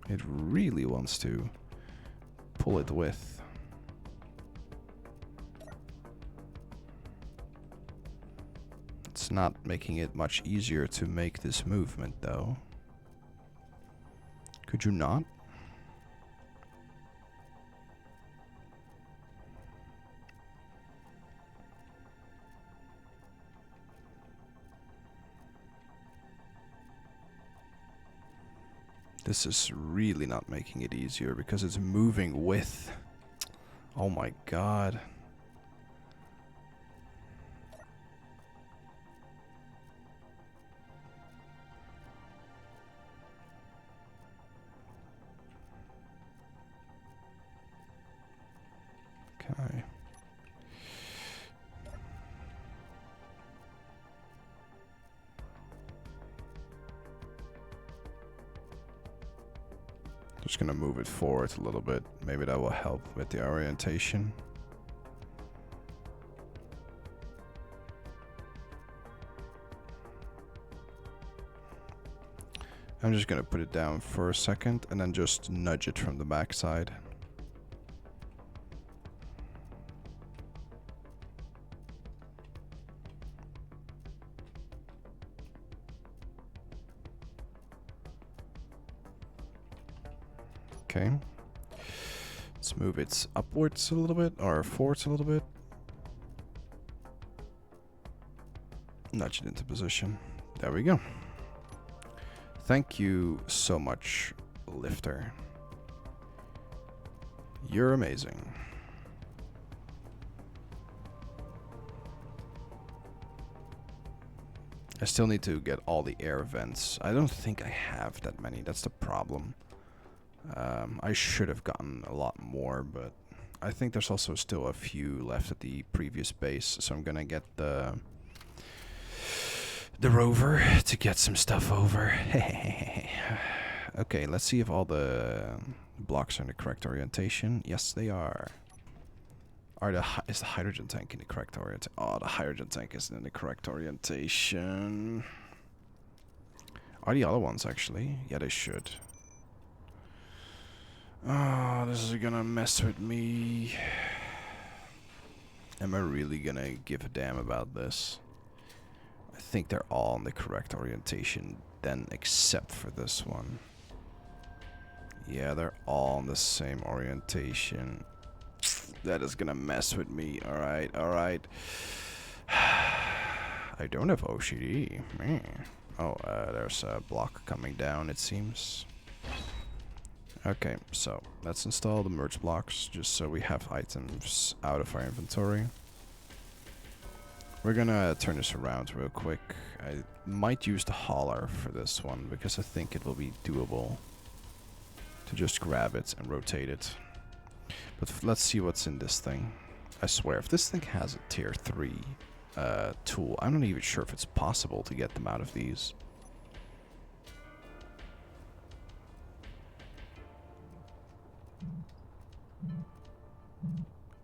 It really wants to. pull it with? It's not making it much easier to make this movement, though. Could you not? This is really not making it easier because it's moving with. Oh my god. Okay. Just gonna move it forward a little bit. Maybe that will help with the orientation. I'm just gonna put it down for a second and then just nudge it from the backside. Okay. Let's move it upwards a little bit, or forwards a little bit. Nudge it into position. There we go. Thank you so much, Lifter. You're amazing. I still need to get all the air vents. I don't think I have that many. That's the problem. I should have gotten a lot more, but I think there's also still a few left at the previous base, so I'm gonna get the rover to get some stuff over. Okay, let's see if all the blocks are in the correct orientation. Yes, they are. Is the hydrogen tank in the correct orientation? Oh, the hydrogen tank isn't in the correct orientation. Are the other ones actually? Yeah, they should. Oh, this is gonna mess with me. Am I really gonna give a damn about this? I think they're all in the correct orientation then, except for this one. Yeah, they're all in the same orientation. That is gonna mess with me. Alright, alright. I don't have OCD. Man. Oh, there's a block coming down, it seems. Okay, so let's install the merge blocks just so we have items out of our inventory. We're gonna turn this around real quick. I might use the hauler for this one because I think it will be doable to just grab it and rotate it. But let's see what's in this thing. I swear, if this thing has a tier 3 tool, I'm not even sure if it's possible to get them out of these.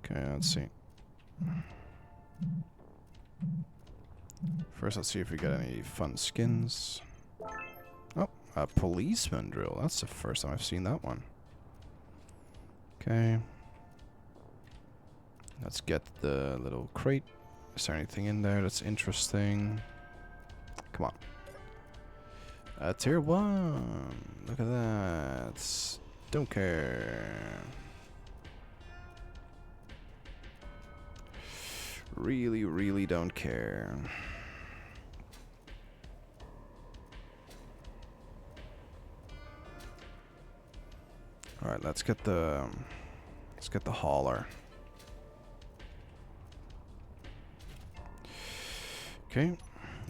Okay, let's see. First, let's see if we got any fun skins. Oh, a policeman drill. That's the first time I've seen that one. Okay. Let's get the little crate. Is there anything in there that's interesting? Come on. Tier 1. Look at that. Don't care. Really, really don't care. All right, let's get the hauler. Okay,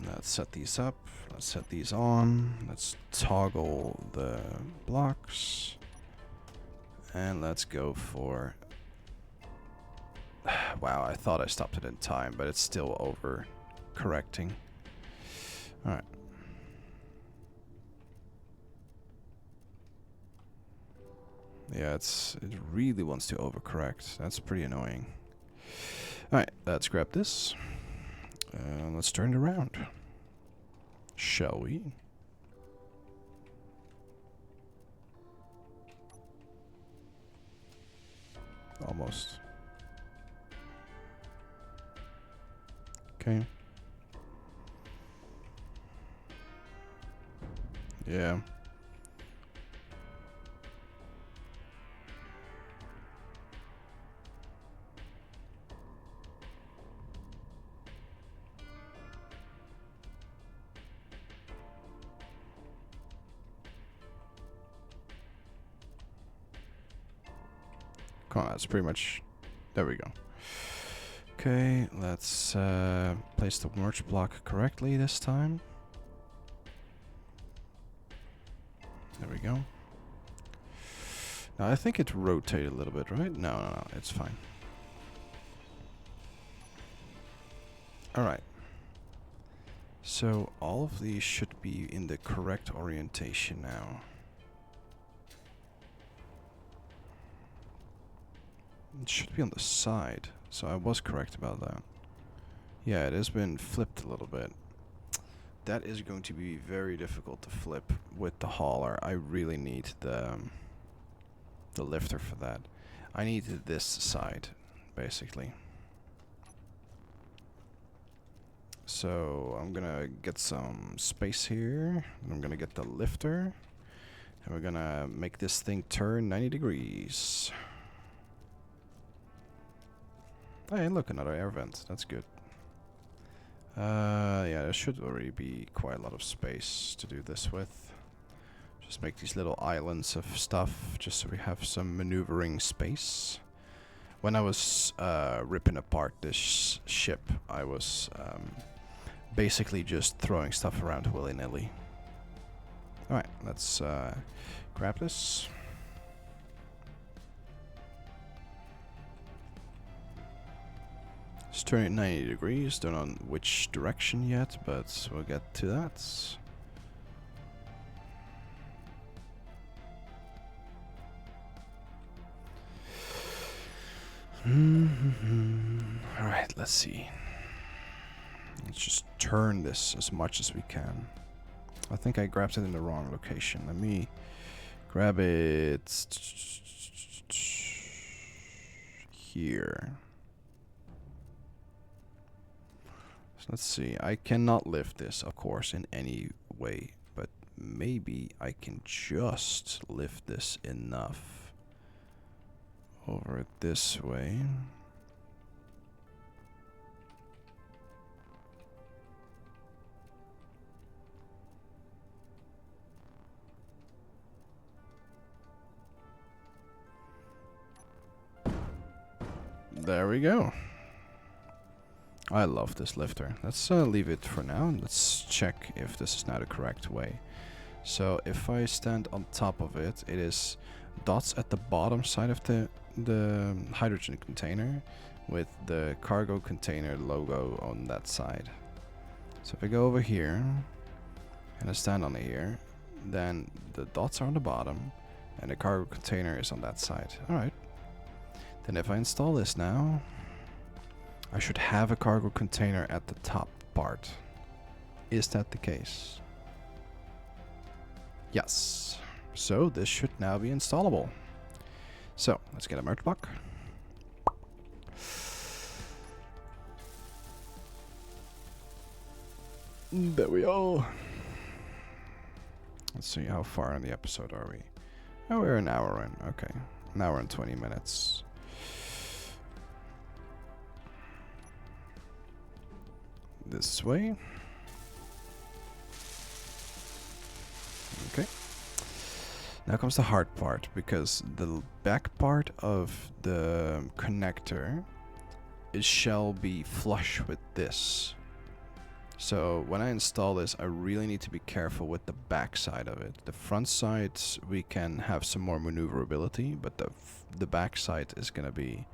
let's set these up. Let's set these on. Let's toggle the blocks, and let's go for. Wow, I thought I stopped it in time, but it's still over correcting. Alright. Yeah, it really wants to overcorrect. That's pretty annoying. Alright, let's grab this. Let's turn it around. Shall we? almost. Okay. Yeah. Come on, that's pretty much... There we go. Okay, let's place the merge block correctly this time. There we go. Now I think it rotated a little bit, right? No, it's fine. Alright. So all of these should be in the correct orientation now. It should be on the side, so I was correct about that. Yeah, it has been flipped a little bit. That is going to be very difficult to flip with the hauler. I really need the lifter for that. I need this side, basically. So I'm gonna get some space here. I'm gonna get the lifter. And we're gonna make this thing turn 90 degrees. Hey, look, another air vent. That's good. Yeah, there should already be quite a lot of space to do this with. Just make these little islands of stuff, just so we have some maneuvering space. When I was ripping apart this ship, I was basically just throwing stuff around willy-nilly. Alright, let's grab this. Let's turn it 90 degrees. Don't know which direction yet, but we'll get to that. Alright, let's see. Let's just turn this as much as we can. I think I grabbed it in the wrong location. Let me grab it here. Let's see, I cannot lift this, of course, in any way, but maybe I can just lift this enough over this way. There we go. I love this lifter. Let's leave it for now. Let's check if this is now the correct way. So if I stand on top of it, it is dots at the bottom side of the hydrogen container with the cargo container logo on that side. So if I go over here and I stand on here, then the dots are on the bottom and the cargo container is on that side. Alright. Then if I install this now, I should have a cargo container at the top part. Is that the case? Yes. So this should now be installable. So let's get a merge block. There we go. Let's see, how far in the episode are we? Oh, we're an hour in. Okay, an hour and 20 minutes. This way. Okay. Now comes the hard part, because the back part of the connector shall be flush with this. So when I install this, I really need to be careful with the back side of it. The front side we can have some more maneuverability, but the back side is gonna be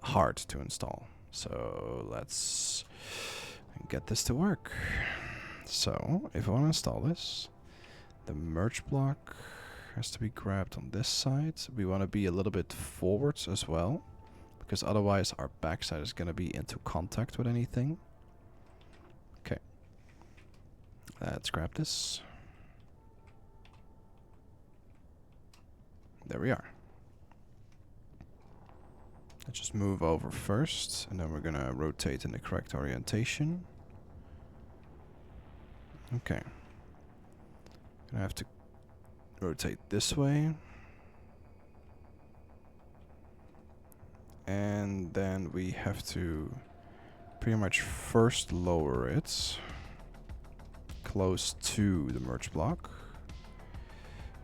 hard to install. So let's get this to work. So if I want to install this, the merge block has to be grabbed on this side. We want to be a little bit forwards as well, because otherwise our backside is going to be into contact with anything. Okay, let's grab this. There we are. just move over first, and then we're gonna rotate in the correct orientation. Okay. Gonna have to rotate this way. And then we have to pretty much first lower it close to the merge block.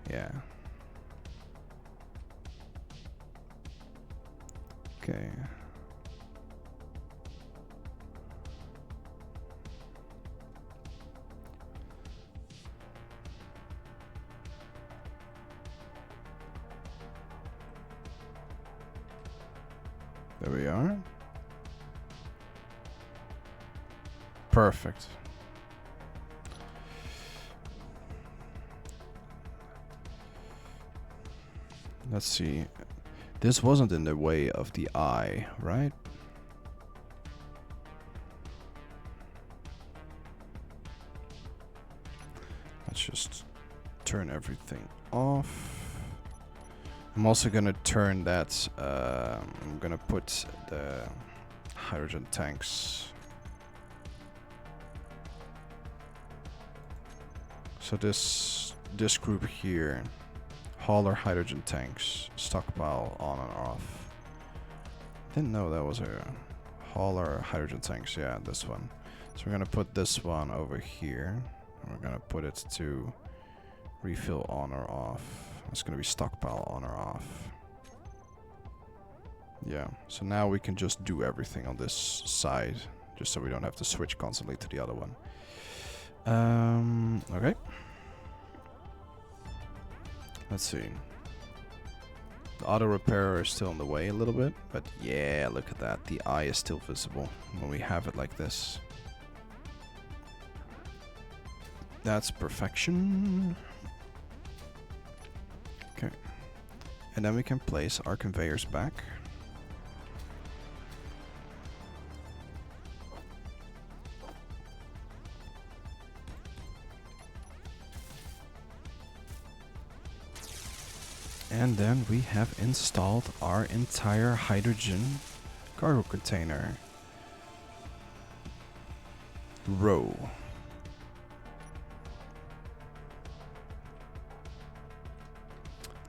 Yeah. Okay. There we are. Perfect. Let's see. This wasn't in the way of the eye, right? Let's just turn everything off. I'm also gonna turn that, I'm gonna put the hydrogen tanks. So this group here, hauler hydrogen tanks, stockpile on and off. Didn't know that was a hauler hydrogen tanks, yeah, this one. So we're gonna put this one over here, and we're gonna put it to refill on or off. It's gonna be stockpile on or off. Yeah, so now we can just do everything on this side, just so we don't have to switch constantly to the other one. Okay. Let's see. The auto repairer is still in the way a little bit, but yeah, look at that. The eye is still visible when we have it like this. That's perfection. Okay. And then we can place our conveyors back. And then we have installed our entire hydrogen cargo container row.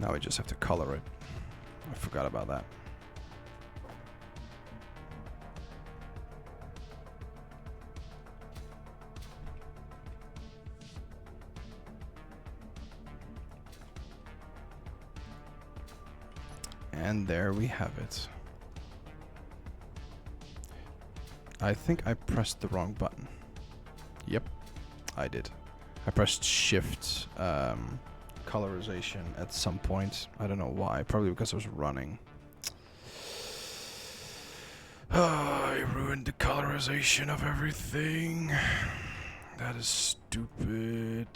Now we just have to color it. I forgot about that. And there we have it. I think I pressed the wrong button. Yep, I did. I pressed shift colorization at some point. I don't know why. Probably because I was running. I ruined the colorization of everything. That is stupid.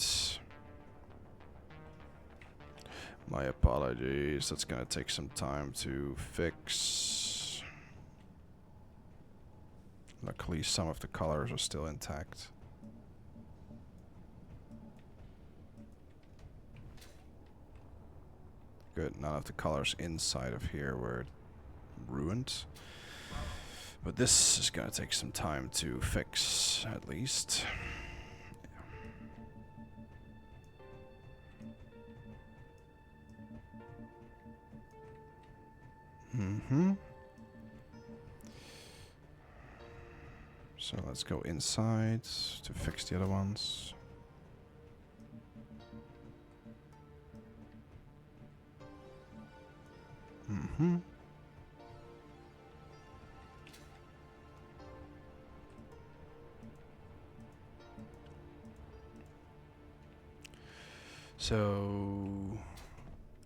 My apologies. That's gonna take some time to fix. Luckily, some of the colors are still intact. Good, none of the colors inside of here were ruined. But this is gonna take some time to fix, at least. So let's go inside to fix the other ones. So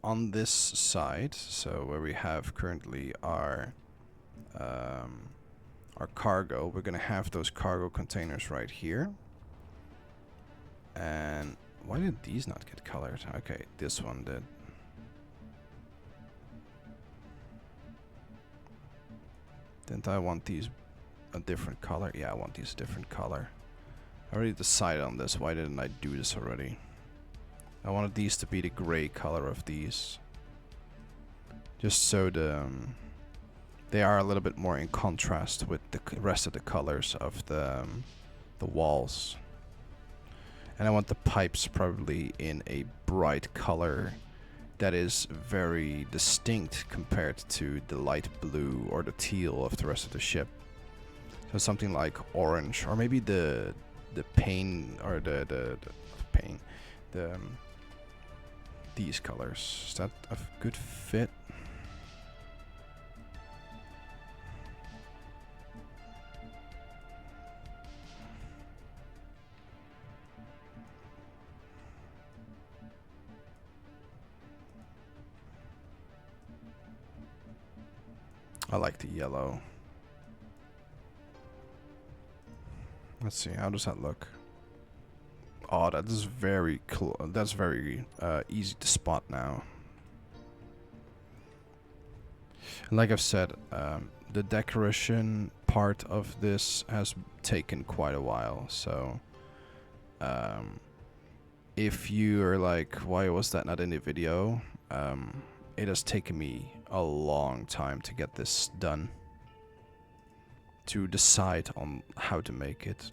on this side, so where we have currently our cargo, we're gonna have those cargo containers right here. And why did these not get colored? Okay, this one did. Didn't I want these a different color? Yeah, I want these a different color. I already decided on this. Why didn't I do this already? I wanted these to be the gray color of these. Just so the they are a little bit more in contrast with the rest of the colors of the walls. And I want the pipes probably in a bright color that is very distinct compared to the light blue or the teal of the rest of the ship. So something like orange, or maybe the paint, or the paint, these colors. Is that a good fit? I like the yellow. Let's see, how does that look? Oh, that is very cool. That's very easy to spot now. And like I've said, the decoration part of this has taken quite a while. So, if you are like, why was that not in the video? It has taken me a long time to get this done. To decide on how to make it.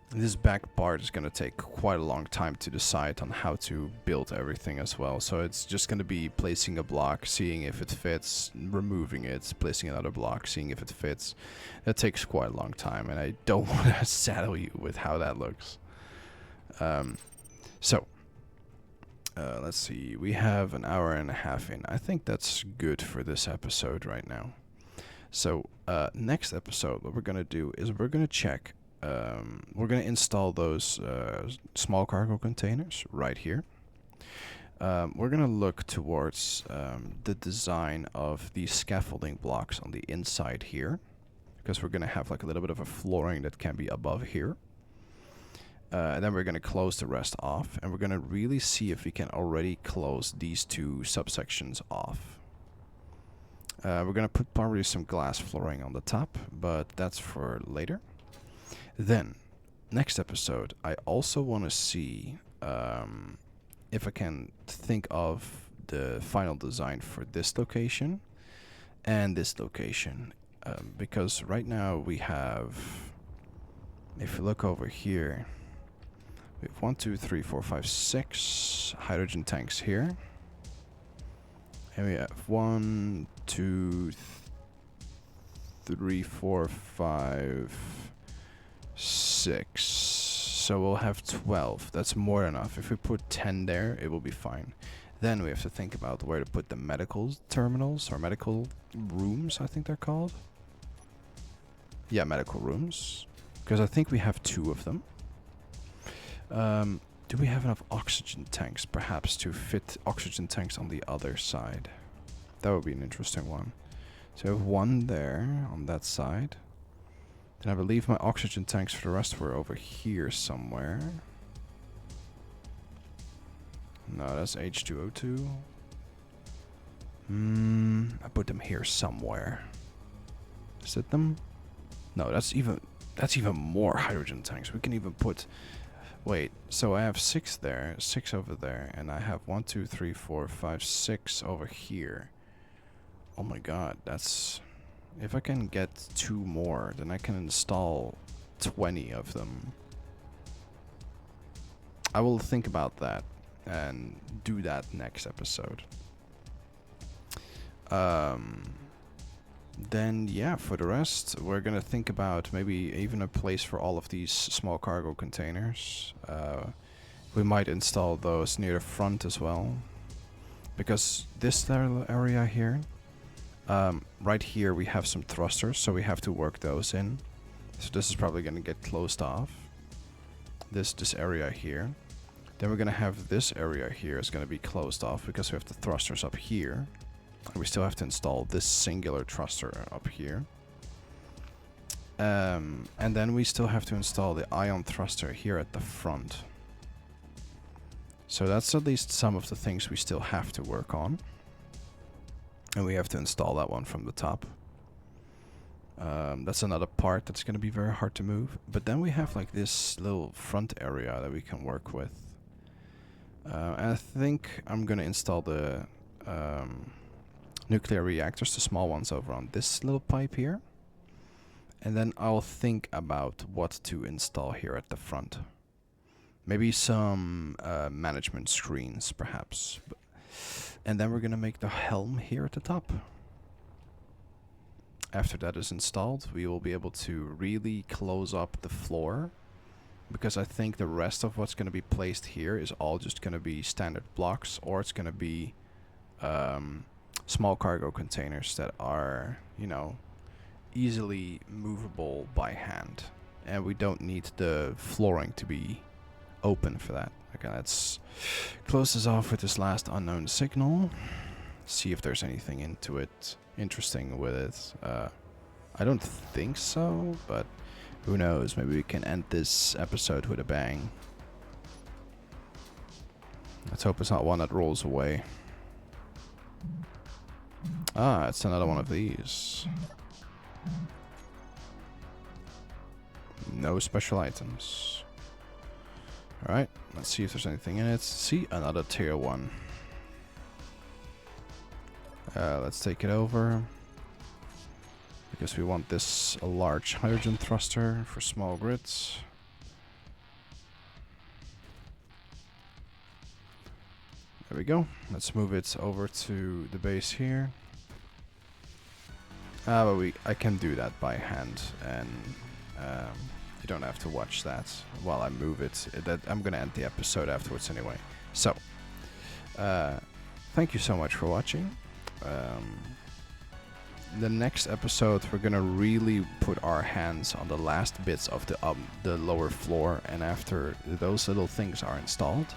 This back part is going to take quite a long time to decide on how to build everything as well. So it's just going to be placing a block, seeing if it fits, removing it, placing another block, seeing if it fits. That takes quite a long time, and I don't want to saddle you with how that looks. Let's see. We have an hour and a half in. I think that's good for this episode right now. So, next episode, what we're going to do is we're going to check, we're going to install those small cargo containers right here. We're going to look towards the design of these scaffolding blocks on the inside here, because we're going to have like a little bit of a flooring that can be above here. And then we're going to close the rest off, and we're going to really see if we can already close these two subsections off. We're going to put probably some glass flooring on the top, but that's for later. Then, next episode, I also want to see if I can think of the final design for this location and this location. Because right now we have, if you look over here, we have 1, 2, 3, 4, 5, 6 hydrogen tanks here. And we have 1, 2, 3, 4, 5, 6. So we'll have 12. That's more than enough. If we put 10 there, it will be fine. Then we have to think about where to put the medical terminals, or medical rooms, I think they're called. Yeah, medical rooms. Because I think we have 2 of them. Do we have enough oxygen tanks, perhaps, to fit oxygen tanks on the other side? That would be an interesting one. So I have 1 there on that side. Then I believe my oxygen tanks for the rest were over here somewhere. No, that's H2O2. I put them here somewhere. Is it them? No, that's even more hydrogen tanks. We can even put... Wait, so I have 6 there, 6 over there, and I have 1, 2, 3, 4, 5, 6 over here. Oh my god, that's... If I can get 2 more, then I can install 20 of them. I will think about that and do that next episode. Then, yeah, for the rest, we're gonna think about maybe even a place for all of these small cargo containers. We might install those near the front as well. Because this area here, right here we have some thrusters, so we have to work those in. So this is probably gonna get closed off. This area here. Then we're gonna have this area here is gonna be closed off because we have the thrusters up here. We still have to install this singular thruster up here. And then we still have to install the ion thruster here at the front. So that's at least some of the things we still have to work on. And we have to install that one from the top. That's another part that's going to be very hard to move. But then we have like this little front area that we can work with. And I think I'm going to install the nuclear reactors, the small ones over on this little pipe here. And then I'll think about what to install here at the front. Maybe some management screens, perhaps. And then we're going to make the helm here at the top. After that is installed, we will be able to really close up the floor, because I think the rest of what's going to be placed here is all just going to be standard blocks, or it's going to be small cargo containers that are, you know, easily movable by hand. And we don't need the flooring to be open for that. Okay, let's close this off with this last unknown signal. See if there's anything into it interesting with it. I don't think so, but who knows? Maybe we can end this episode with a bang. Let's hope it's not one that rolls away. Ah, it's another one of these. No special items. Alright, let's see if there's anything in it. See, another tier 1. Let's take it over. Because we want this a large hydrogen thruster for small grids. There we go. Let's move it over to the base here. But I can do that by hand, and you don't have to watch that while I move it. I'm gonna end the episode afterwards anyway. So, thank you so much for watching. The next episode, we're gonna really put our hands on the last bits of the lower floor, and after those little things are installed,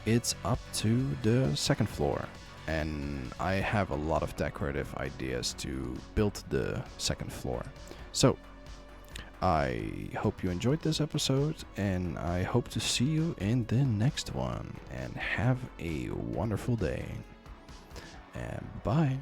it's up to the second floor. And I have a lot of decorative ideas to build the second floor. So, I hope you enjoyed this episode, and I hope to see you in the next one. And have a wonderful day. And bye.